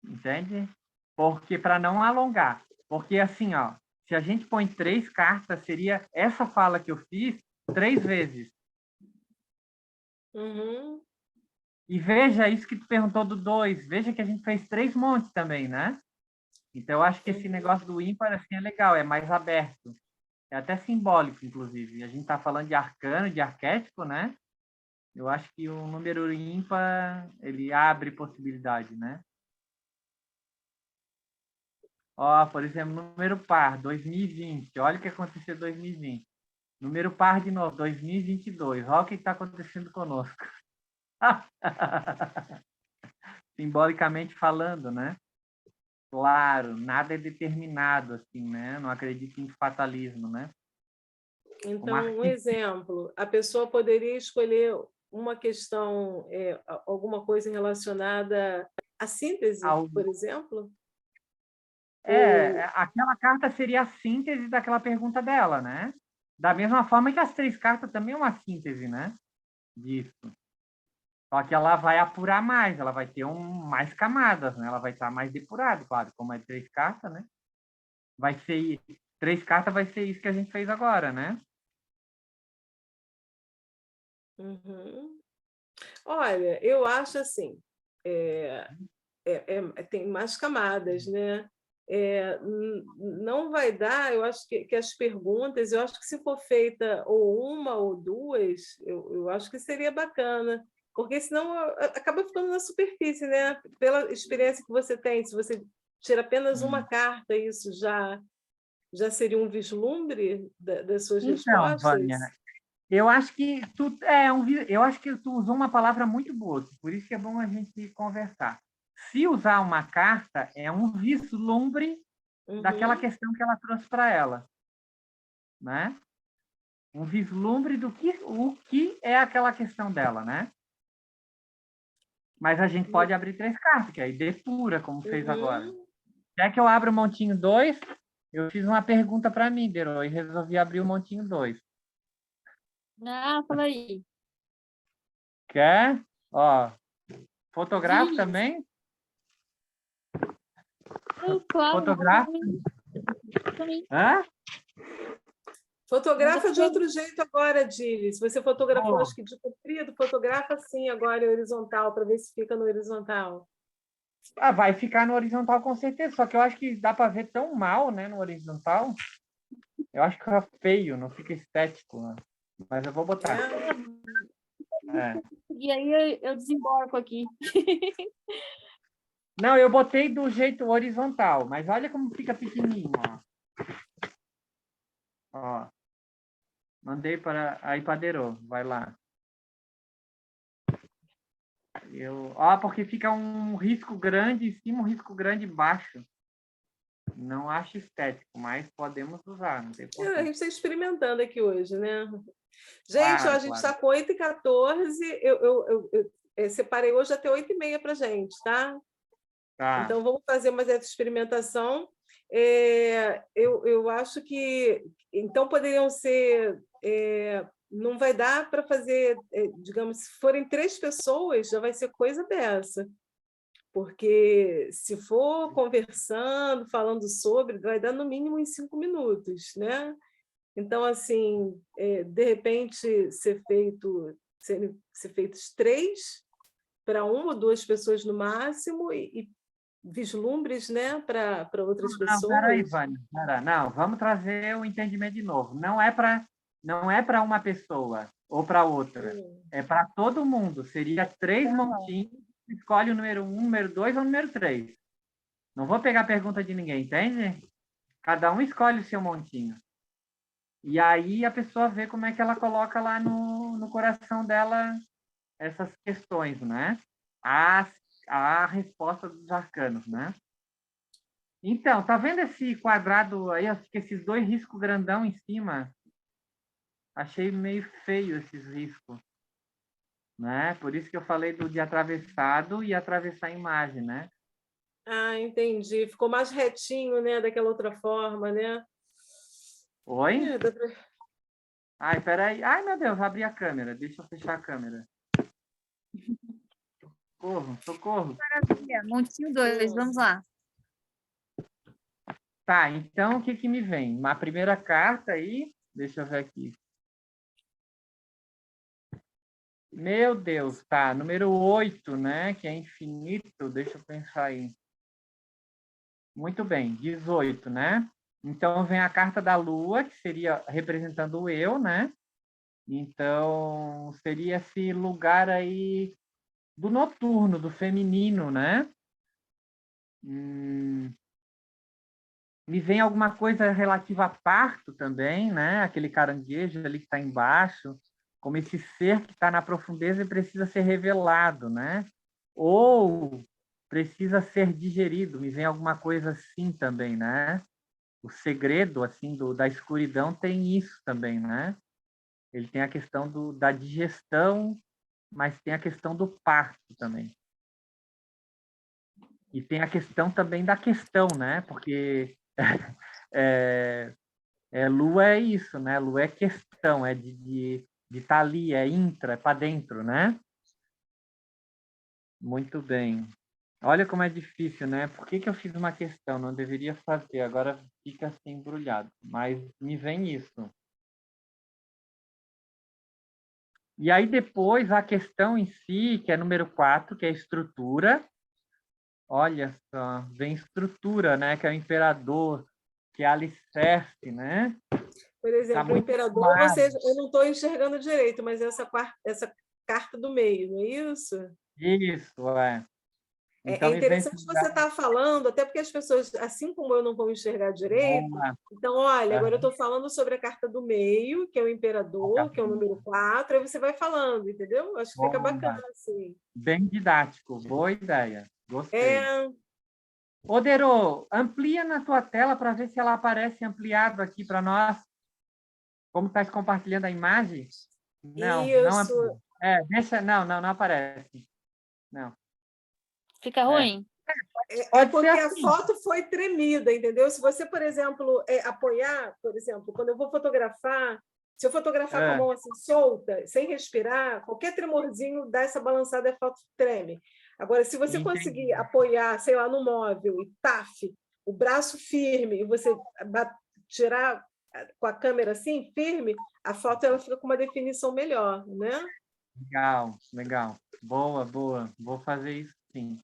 Entende? Porque para não alongar. Porque assim, ó, se a gente põe 3 cartas, seria essa fala que eu fiz 3 vezes. Uhum. E veja isso que tu perguntou do 2. Veja que a gente fez 3 montes também, né? Então, eu acho que esse negócio do ímpar assim, é legal, é mais aberto. É até simbólico, inclusive. A gente está falando de arcano, de arquétipo, né? Eu acho que o número ímpar, ele abre possibilidade, né? Ó, por exemplo, número par, 2020. Olha o que aconteceu em 2020. Número par de novo, 2022. Olha o que está acontecendo conosco. Simbolicamente falando, né? Claro, nada é determinado, assim, né? Não acredito em fatalismo, né? Então, um exemplo, a pessoa poderia escolher uma questão, alguma coisa relacionada à síntese, por exemplo? Aquela carta seria a síntese daquela pergunta dela, né? Da mesma forma que as 3 cartas também é uma síntese, né? Disso. Só que ela vai apurar mais, ela vai ter mais camadas, né? Ela vai estar mais depurada, claro, como é 3 cartas, né? Vai ser 3 cartas, vai ser isso que a gente fez agora, né? Uhum. Olha, eu acho assim, tem mais camadas, né? Não vai dar, eu acho que as perguntas, eu acho que se for feita ou uma ou duas, eu acho que seria bacana, porque senão acaba ficando na superfície, né? Pela experiência que você tem, se você tira apenas uma carta, isso já seria um vislumbre das suas Então, respostas? Vânia, eu acho que eu acho que tu usou uma palavra muito boa, por isso que é bom a gente conversar. Se usar uma carta, é um vislumbre daquela Uhum. questão que ela trouxe para ela, né? Um vislumbre do o que é aquela questão dela, né? Mas a gente pode abrir 3 cartas, que aí depura, como fez agora. Uhum. Quer que eu abra o montinho 2? Eu fiz uma pergunta para mim, Dero, e resolvi abrir o montinho 2. Fala aí. Quer? Ó, fotografa Diz. também? Claro. Fotografa? Também. Hã? Fotografa de outro jeito agora, Dili. Se você fotografou, Pô, acho que de comprido, fotografa assim agora em horizontal, para ver se fica no horizontal. vai ficar no horizontal com certeza, só que eu acho que dá para ver tão mal, né, no horizontal. Eu acho que fica feio, não fica estético, né? Mas eu vou botar. É. E aí eu desembarco aqui. Não, eu botei do jeito horizontal, mas olha como fica pequenininho, ó. Mandei para aí Padeiro, vai lá. Porque fica um risco grande em cima, um risco grande embaixo. Não acho estético, mas podemos usar, não tem A problema. gente está experimentando aqui hoje, né? Gente, ó, Claro, a gente está claro. com 8h14. Eu separei hoje até 8h30 para a gente, tá? Tá. Então, vamos fazer mais essa experimentação. Eu acho que, então, poderiam ser... não vai dar para fazer, digamos, se forem 3 pessoas, já vai ser coisa dessa. Porque se for conversando, falando sobre, vai dar no mínimo em 5 minutos, né? Então, assim, de repente, ser feitos 3 para 1 ou 2 pessoas no máximo e vislumbres, né, para outras Não, peraí, pessoas. Vânia. Não, vamos trazer o entendimento de novo. Não é para uma pessoa ou para outra. É para todo mundo. Seria 3 montinhos. Escolhe o número 1, número 2 ou número 3. Não vou pegar a pergunta de ninguém, entende? Cada um escolhe o seu montinho. E aí a pessoa vê como é que ela coloca lá no coração dela essas questões, né? A resposta dos arcanos, né? Então, tá vendo esse quadrado aí, esses 2 riscos grandão em cima? Achei meio feio esses riscos, né? Por isso que eu falei de atravessado e atravessar a imagem, né? Ah, entendi. Ficou mais retinho, né, daquela outra forma, né? Oi? Dá pra... Ai, peraí. Ai, meu Deus, abri a câmera. Deixa eu fechar a câmera. Socorro, socorro. Maravilha. Montinho 2, vamos lá. Tá, então o que que me vem? Uma primeira carta aí, deixa eu ver aqui. Meu Deus, tá, número 8, né, que é infinito, deixa eu pensar aí. Muito bem, 18, né? Então vem a carta da Lua, que seria representando o eu, né? Então seria esse lugar aí do noturno, do feminino, né? Me vem alguma coisa relativa a parto também, né? Aquele caranguejo ali que está embaixo, como esse ser que está na profundeza e precisa ser revelado, né? Ou precisa ser digerido. Me vem alguma coisa assim também, né? O segredo assim da escuridão tem isso também, né? Ele tem a questão da digestão, mas tem a questão do parto também. E tem a questão também da questão, né? Porque Lua é isso, né? Lua é questão, é de estar ali, é intra, é para dentro, né? Muito bem. Olha como é difícil, né? Por que que eu fiz uma questão? Não deveria fazer, agora fica assim embrulhado. Mas me vem isso. E aí depois a questão em si, que é número 4, que é estrutura. Olha só, vem estrutura, né? Que é o imperador, que é alicerce, né? Por Tá exemplo, o muito imperador, claro. eu não estou enxergando direito, mas essa carta do meio, não é isso? Isso, é. É Então me vem esse interessante você lugar. estar falando, até porque as pessoas, assim como eu, não vão enxergar direito. Boa. Então, olha, agora eu Aham. estou falando sobre a carta do meio, que é o imperador, que é o número 4, aí você vai falando, entendeu? Acho que fica bacana Boa. assim. Bem didático, boa ideia. Gostei. É, Ô, Dero, amplia na tua tela para ver se ela aparece ampliado aqui para nós. Como está compartilhando a imagem? Não, não isso. amplia. Deixa, não aparece. Não. Fica É. ruim? É Pode ser porque a assim. foto foi tremida, entendeu? Se você, por exemplo, apoiar, por exemplo, quando eu vou fotografar, se eu fotografar com a É, mão assim solta, sem respirar, qualquer tremorzinho dá essa balançada e a foto treme. Agora, se você entendi. conseguir apoiar, sei lá, no móvel e taf, o braço firme, e você tirar com a câmera assim, firme, a foto ela fica com uma definição melhor, né? Legal, legal. Boa, boa. Vou fazer isso sim.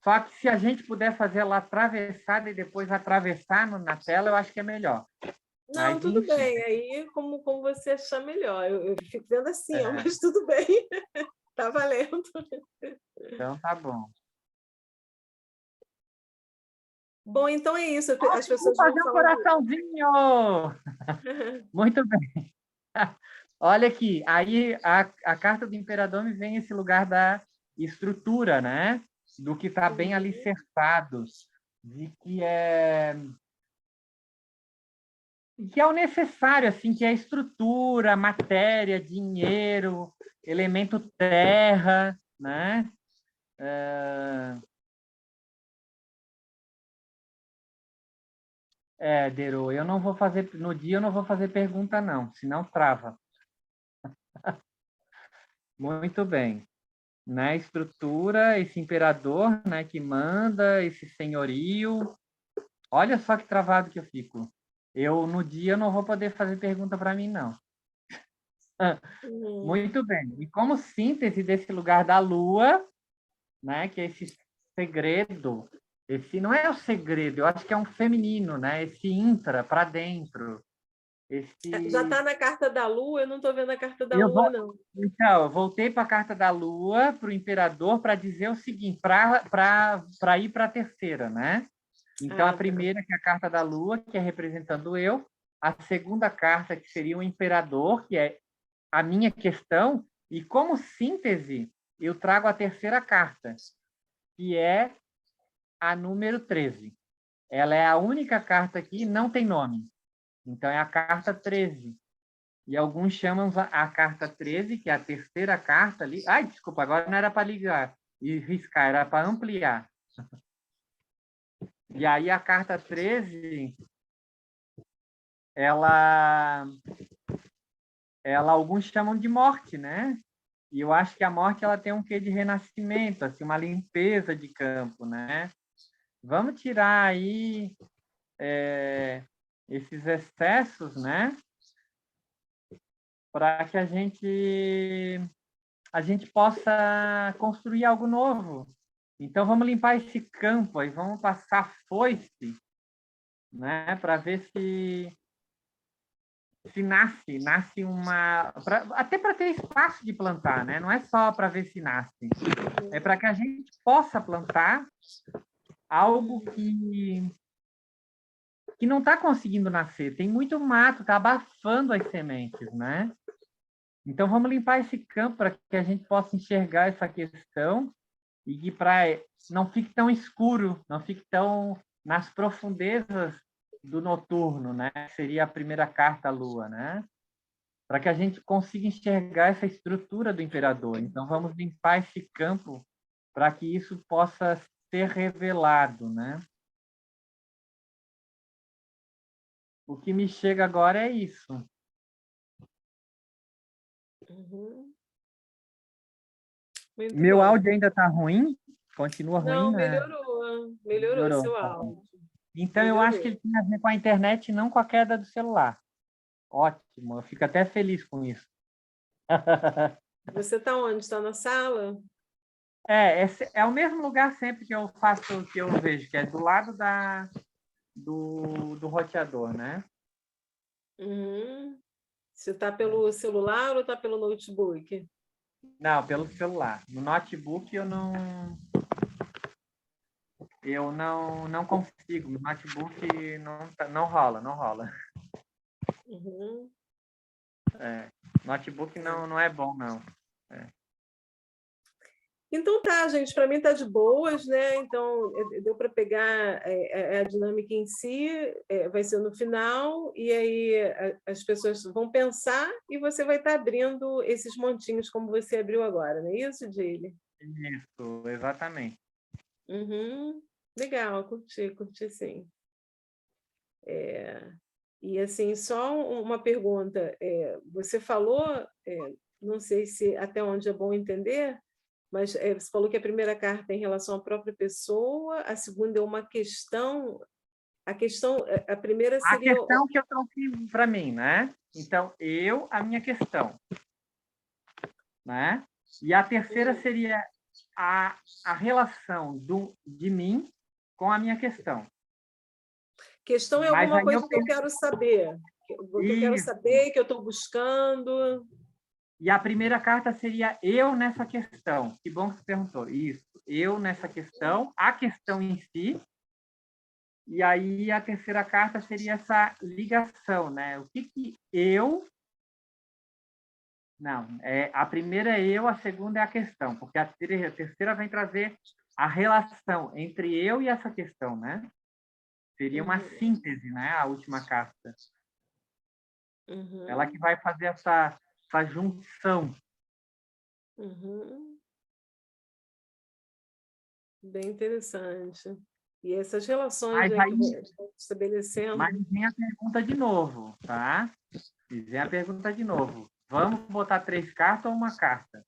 Só que se a gente puder fazer ela atravessada e depois atravessar na tela, eu acho que é melhor. Não, Mas, tudo enfim. bem. Aí, como você achar melhor. Eu fico vendo assim, ó, É, mas tudo bem. Tá valendo. então tá bom. Bom, então é isso. As Vou pessoas vão fazer um falando. coraçãozinho! Muito bem. Olha aqui, aí a carta do imperador me vem esse lugar da estrutura, né? Do que está bem Uhum. alicerçado, de que é o necessário, assim, que é estrutura, matéria, dinheiro, elemento terra, né? Dero, eu não vou fazer, no dia eu não vou fazer pergunta, não, senão trava. Muito bem. Né? Estrutura, esse imperador, né, que manda, esse senhorio. Olha só que travado que eu fico. no dia, não vou poder fazer pergunta para mim, não. Muito bem. E como síntese desse lugar da Lua, né, que é esse segredo, esse não é o segredo, eu acho que é um feminino, né, esse intra, para dentro. Já está na carta da Lua, eu não estou vendo a carta da Eu Lua, não. Então, eu voltei para a carta da Lua, para o Imperador, para dizer o seguinte, para ir para a terceira, né? Então, a Tá. primeira, que é a carta da Lua, que é representando eu. A segunda carta, que seria o Imperador, que é a minha questão. E, como síntese, eu trago a terceira carta, que é a número 13. Ela é a única carta que não tem nome. Então, é a carta 13. E alguns chamam a carta 13, que é a terceira carta ali. Ai, desculpa, agora não era para ligar e riscar, era para ampliar. E aí a carta 13, ela alguns chamam de morte, né? E eu acho que a morte ela tem um quê de renascimento, assim, uma limpeza de campo, né? Vamos tirar aí esses excessos, né? Para que a gente possa construir algo novo. Então, vamos limpar esse campo aí, vamos passar foice, né, para ver se nasce uma... até para ter espaço de plantar, né? Não é só para ver se nasce. É para que a gente possa plantar algo que não está conseguindo nascer. Tem muito mato, está abafando as sementes, né? Então, vamos limpar esse campo para que a gente possa enxergar essa questão e que não fique tão escuro, não fique tão nas profundezas do noturno, né? Seria a primeira carta à Lua, né? Para que a gente consiga enxergar essa estrutura do Imperador. Então, vamos limpar esse campo para que isso possa ser revelado, né? O que me chega agora é isso. Uhum. Muito Meu bom. áudio ainda está ruim? Continua ruim, Não, né? melhorou o seu Tá áudio. bom. Então, eu acho que ele tem a ver com a internet e não com a queda do celular. Ótimo, eu fico até feliz com isso. Você está onde? Está na sala? É o mesmo lugar sempre que eu faço, que eu vejo, que é do lado do roteador, né? Uhum. Você está pelo celular ou está pelo notebook? Não, pelo celular. No notebook eu não consigo. No notebook não rola. Uhum. Notebook não é bom, não. Então tá, gente, para mim tá de boas, né? Então deu para pegar a dinâmica em si, vai ser no final, e aí as pessoas vão pensar e você vai estar abrindo esses montinhos como você abriu agora, não é isso, Jaylee? Isso, exatamente. Uhum. Legal, curti sim. E assim, só uma pergunta, você falou, não sei se até onde é bom entender, mas você falou que a primeira carta é em relação à própria pessoa, a segunda é uma questão, a primeira A seria... questão que eu trouxe para mim, né? Então, a minha questão, né? E a terceira seria a relação de mim com a minha questão. Questão é Mas alguma aí coisa que eu quero saber, que eu estou buscando. E a primeira carta seria eu nessa questão. Que bom que você perguntou. Isso, eu nessa questão, a questão em si. E aí a terceira carta seria essa ligação, né? O que eu... Não, a primeira é eu, a segunda é a questão, porque a terceira vem trazer a relação entre eu e essa questão, né? Seria uma síntese, né? A última carta. Uhum. Ela que vai fazer essa junção. Uhum. Bem interessante. E essas relações, Mas né, que aí vão estabelecendo. Mas vem a pergunta de novo, tá? E vem a pergunta de novo. Vamos botar 3 cartas ou uma carta?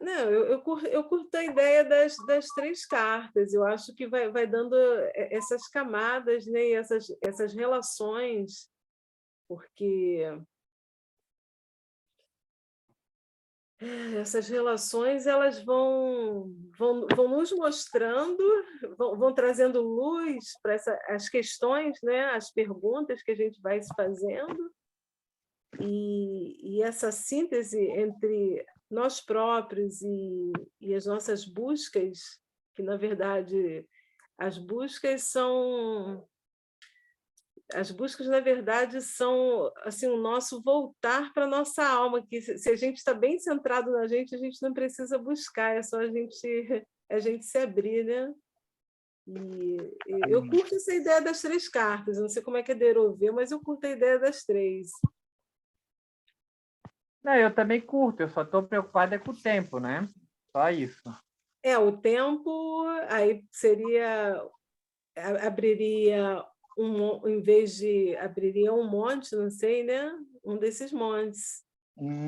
Não, eu curto a ideia das três cartas. Eu acho que vai dando essas camadas, né, e essas relações, porque essas relações elas vão nos mostrando, vão trazendo luz para as questões, né, as perguntas que a gente vai se fazendo, e essa síntese entre nós próprios e as nossas buscas, que, na verdade, as buscas, na verdade, são assim, o nosso voltar para a nossa alma, que se a gente está bem centrado na gente, a gente não precisa buscar, é só a gente se abrir, né? E eu curto essa ideia das três cartas, eu não sei como é que a Derô vê, mas eu curto a ideia das três. Não, eu também curto, eu só estou preocupado com o tempo, né? Só isso. O tempo, aí seria, abriria em vez de abriria um monte, não sei, né? Um desses montes.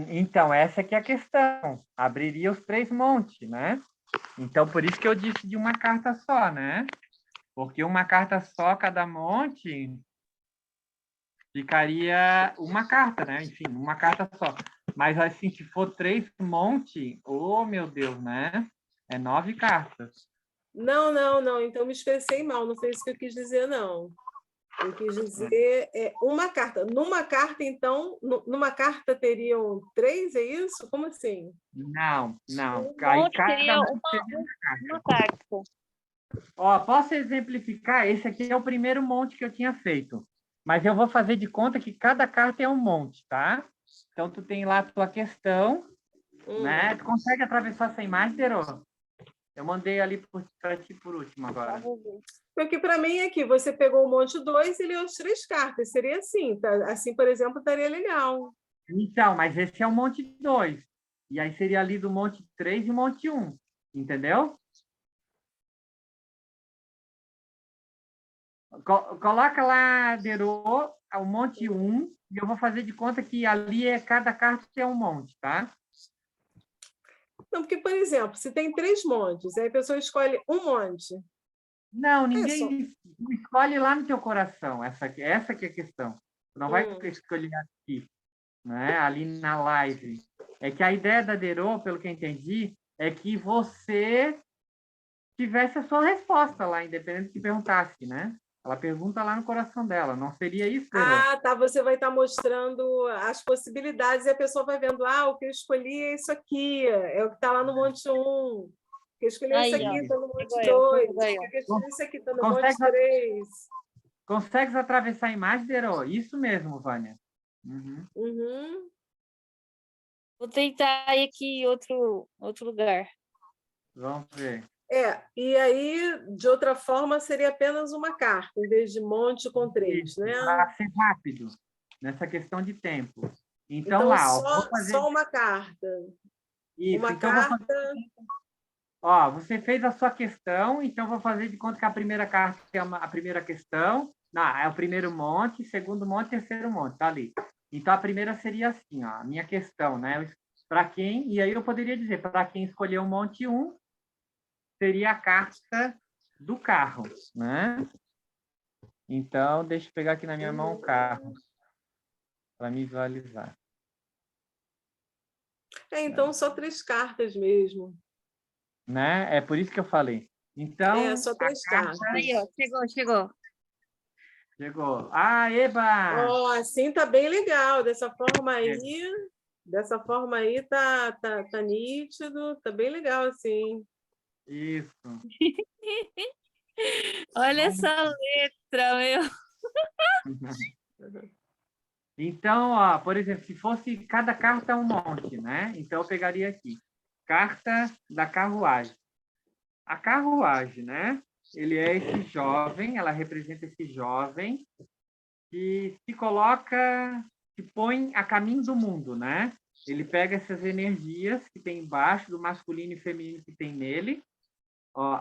Então, essa aqui é a questão. Abriria os 3 montes, né? Então, por isso que eu disse de uma carta só, né? Porque uma carta só, cada monte, ficaria uma carta, né? Enfim, uma carta só. Mas, assim, se for 3 montes, oh, meu Deus, né? É 9 cartas. Não. Então, me expressei mal. Não foi isso que eu quis dizer, não. Eu quis dizer uma carta. Numa carta, então, numa carta teriam 3, é isso? Como assim? Não. Um Aí monte cada seria monte seria uma carta. Ó, posso exemplificar? Esse aqui é o primeiro monte que eu tinha feito. Mas eu vou fazer de conta que cada carta é um monte, tá? Então, tu tem lá a tua questão, né? Tu consegue atravessar essa imagem, Derô? Eu mandei ali para ti por último agora. Porque, para mim, aqui, você pegou o monte 2 e leu as 3 cartas. Seria assim. Tá? Assim, por exemplo, estaria legal. Então, mas esse é o monte 2. E aí seria ali do monte 3 e monte 1. Entendeu? Coloca lá, Derô, o monte 1, e eu vou fazer de conta que ali cada carta é um monte, tá? Não, porque, por exemplo, se tem 3 montes, aí a pessoa escolhe um monte. Não, Só... ninguém escolhe lá no teu coração. Essa que é a questão. Tu não vai escolher aqui, né? Ali na live. É que a ideia da Derô, pelo que eu entendi, é que você tivesse a sua resposta lá, independente do que perguntasse, né? Ela pergunta lá no coração dela. Não seria isso, Derô? Tá. Você vai estar mostrando as possibilidades e a pessoa vai vendo, o que eu escolhi é isso aqui, é o que está lá no monte 1. O que eu escolhi é isso aqui, está no monte 2. O que eu escolhi é isso aqui, está no monte 3. Consegues atravessar a imagem, Derô? Isso mesmo, Vânia. Vou tentar ir aqui em outro lugar. Vamos ver. E aí, de outra forma, seria apenas uma carta, em vez de monte com 3, né? Para ser rápido, nessa questão de tempo. Então lá, só uma carta. Isso, uma então carta. Você fez a sua questão, então vou fazer de conta que a primeira carta é a primeira questão. Não, é o primeiro monte, segundo monte, terceiro monte, tá ali. Então a primeira seria assim, ó, a minha questão, né? Para quem, e aí eu poderia dizer, para quem escolheu o monte 1, seria a carta do carro, né? Então, deixa eu pegar aqui na minha mão o carro, para me visualizar. Então, só 3 cartas mesmo. Né? É por isso que eu falei. Então, só 3 cartas. Aí, ó, chegou. Chegou. Eba! Assim tá bem legal. Dessa forma aí tá nítido, tá bem legal assim. Isso. Olha essa letra, meu. Então, por exemplo, se fosse cada carta um monte, né? Então eu pegaria aqui. Carta da carruagem. A carruagem, né? Ele é esse jovem, ela representa esse jovem que se coloca, se põe a caminho do mundo, né? Ele pega essas energias que tem embaixo, do masculino e feminino que tem nele.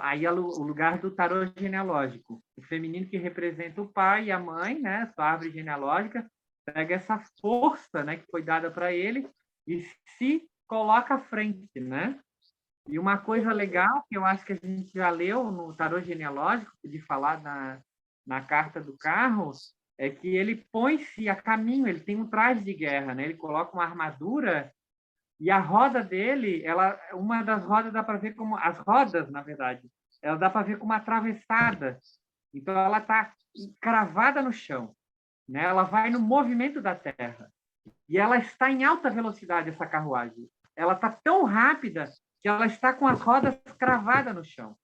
Aí é o lugar do tarô genealógico. O feminino que representa o pai e a mãe, né? Sua árvore genealógica, pega essa força, né, que foi dada para ele e se coloca à frente, né? E uma coisa legal que eu acho que a gente já leu no tarô genealógico, de falar na carta do carro, é que ele põe-se a caminho, ele tem um traje de guerra, né? Ele coloca uma armadura e a roda dele, uma das rodas dá para ver como as rodas, na verdade, ela dá para ver como atravessada. Então ela está cravada no chão, né? Ela vai no movimento da terra e ela está em alta velocidade, essa carruagem. Ela está tão rápida que ela está com as rodas cravadas no chão.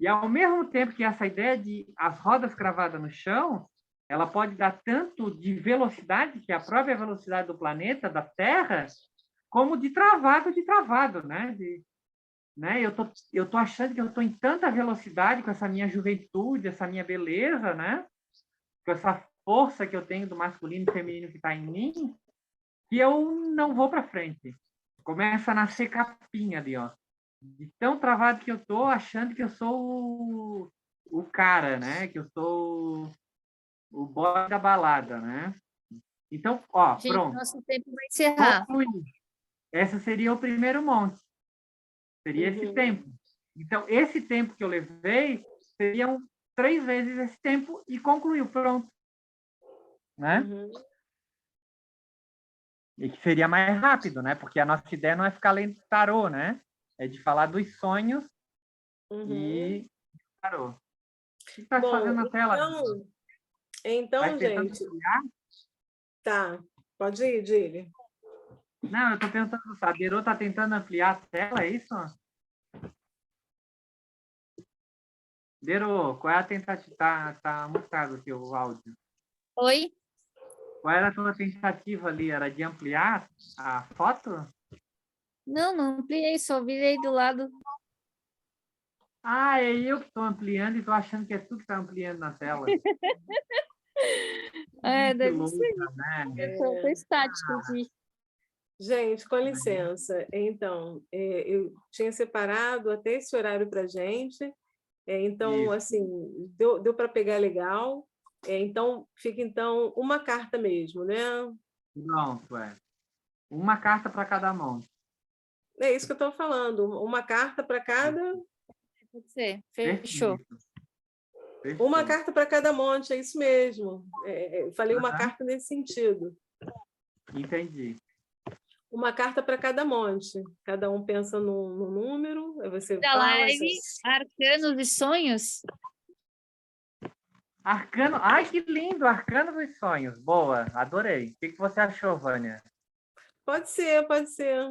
E ao mesmo tempo que essa ideia de as rodas cravadas no chão, ela pode dar tanto de velocidade, que é a própria velocidade do planeta, da Terra, como de travado, né? Né? Eu tô achando que eu estou em tanta velocidade com essa minha juventude, essa minha beleza, né? Com essa força que eu tenho do masculino e feminino que está em mim, que eu não vou para frente. Começa a nascer capinha ali, ó. De tão travado que eu tô, achando que eu sou o cara, né? Que eu sou o boy da balada, né? Então, ó, Gente, pronto. nosso tempo vai encerrar. Concluí. Esse seria o primeiro monte. Seria esse tempo. Então, esse tempo que eu levei seriam 3 vezes esse tempo e concluiu, pronto. Né? E que seria mais rápido, né? Porque a nossa ideia não é ficar lendo tarô, né? É de falar dos sonhos e tarô. O que está fazendo na tela? Então, gente... ampliar? Tá, pode ir, Dili. Não, eu estou perguntando, a Dero está tentando ampliar a tela, é isso? Dero, qual é a tentativa? Tá mutado aqui o áudio. Oi? Qual era a tua tentativa ali? Era de ampliar a foto? Não ampliei, só virei do lado. Ah, é eu que estou ampliando e estou achando que é tu que está ampliando na tela. Deve louca, ser. Né? Eu tô estática aqui. Gente, com licença. Então, eu tinha separado até esse horário para a gente. Então, Isso. assim, deu para pegar legal. Então, fica então uma carta mesmo, né? Pronto, uma carta para cada mão. É isso que eu estou falando. Uma carta para cada... Pode ser. Fechou. Fechou. Uma carta para cada monte, é isso mesmo. Eu falei uma Aham. carta nesse sentido. Entendi. Uma carta para cada monte. Cada um pensa no número, aí você Da fala... live, Arcanos e Sonhos. Arcano. Ai, que lindo! Arcano dos Sonhos. Boa, adorei. O que você achou, Vânia? Pode ser, pode ser.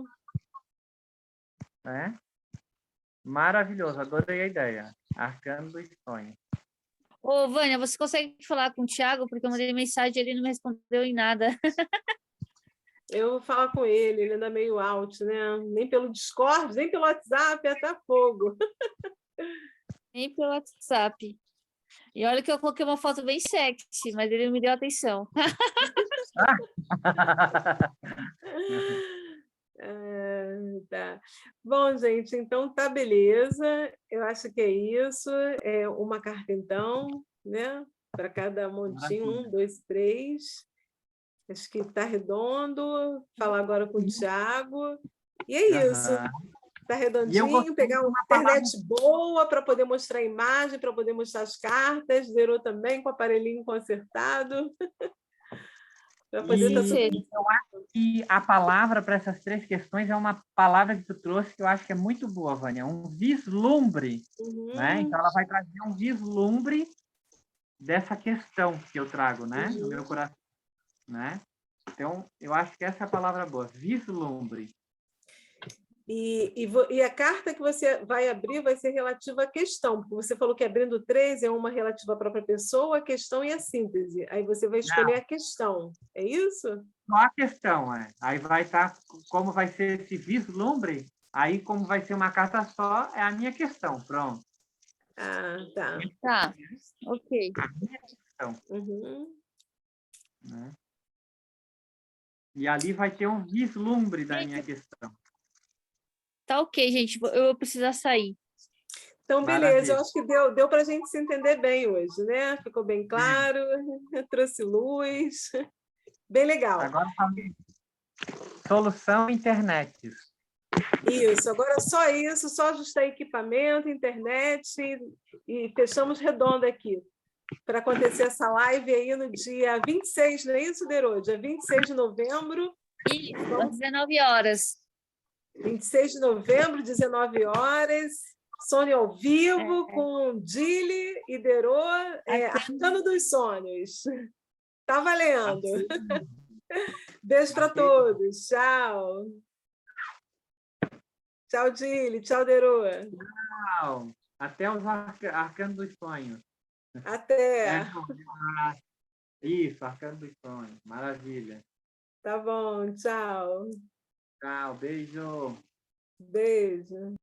Maravilhoso, adorei a ideia. Arcano dos Sonhos. Ô, Vânia, você consegue falar com o Thiago? Porque eu mandei mensagem e ele não me respondeu em nada. Eu vou falar com ele anda meio out, né? Nem pelo Discord, nem pelo WhatsApp, até fogo. Nem pelo WhatsApp. E olha que eu coloquei uma foto bem sexy, mas ele não me deu atenção. Tá. Bom, gente, então tá beleza. Eu acho que é isso. É uma carta, então, né? Para cada montinho, 1, 2, 3. Acho que está redondo. Falar agora com o Thiago. E é isso. Está redondinho. Pegar uma internet boa para poder mostrar a imagem, para poder mostrar as cartas. Zerou também com o aparelhinho consertado. Para poder estar super... Eu acho que a palavra para essas 3 questões é uma palavra que tu trouxe que eu acho que é muito boa, Vânia. Um vislumbre. Né? Então, ela vai trazer um vislumbre dessa questão que eu trago, né? No meu coração. Né? Então, eu acho que essa é a palavra boa, vislumbre. E a carta que você vai abrir vai ser relativa à questão, porque você falou que abrindo 3 é uma relativa à própria pessoa, a questão e a síntese. Aí você vai escolher a questão, é isso? Só a questão, Aí vai estar, como vai ser esse vislumbre, aí como vai ser uma carta só, é a minha questão, pronto. Ah, tá. Tá, ok. A minha questão. Né? E ali vai ter um vislumbre da minha questão. Tá ok, gente. Eu vou precisar sair. Então, beleza. Eu acho que deu para a gente se entender bem hoje, né? Ficou bem claro, trouxe luz. Bem legal. Agora, solução internet. Isso, agora só isso, só ajustar equipamento, internet e fechamos redondo aqui. Para acontecer essa live aí no dia 26, não é isso, Derô? Dia 26 de novembro. E às 19 horas. 26 de novembro, 19 horas. Sônia ao vivo com Dili e Derô, Arcano dos Sonhos. Tá valendo. Beijo para todos. Tchau. Tchau, Dili. Tchau, Derô. Tchau. Até os Arcanos dos Sonhos. Até. Isso, Arcano dos Sonhos. Maravilha. Tá bom. Tchau. Tchau. Beijo. Beijo.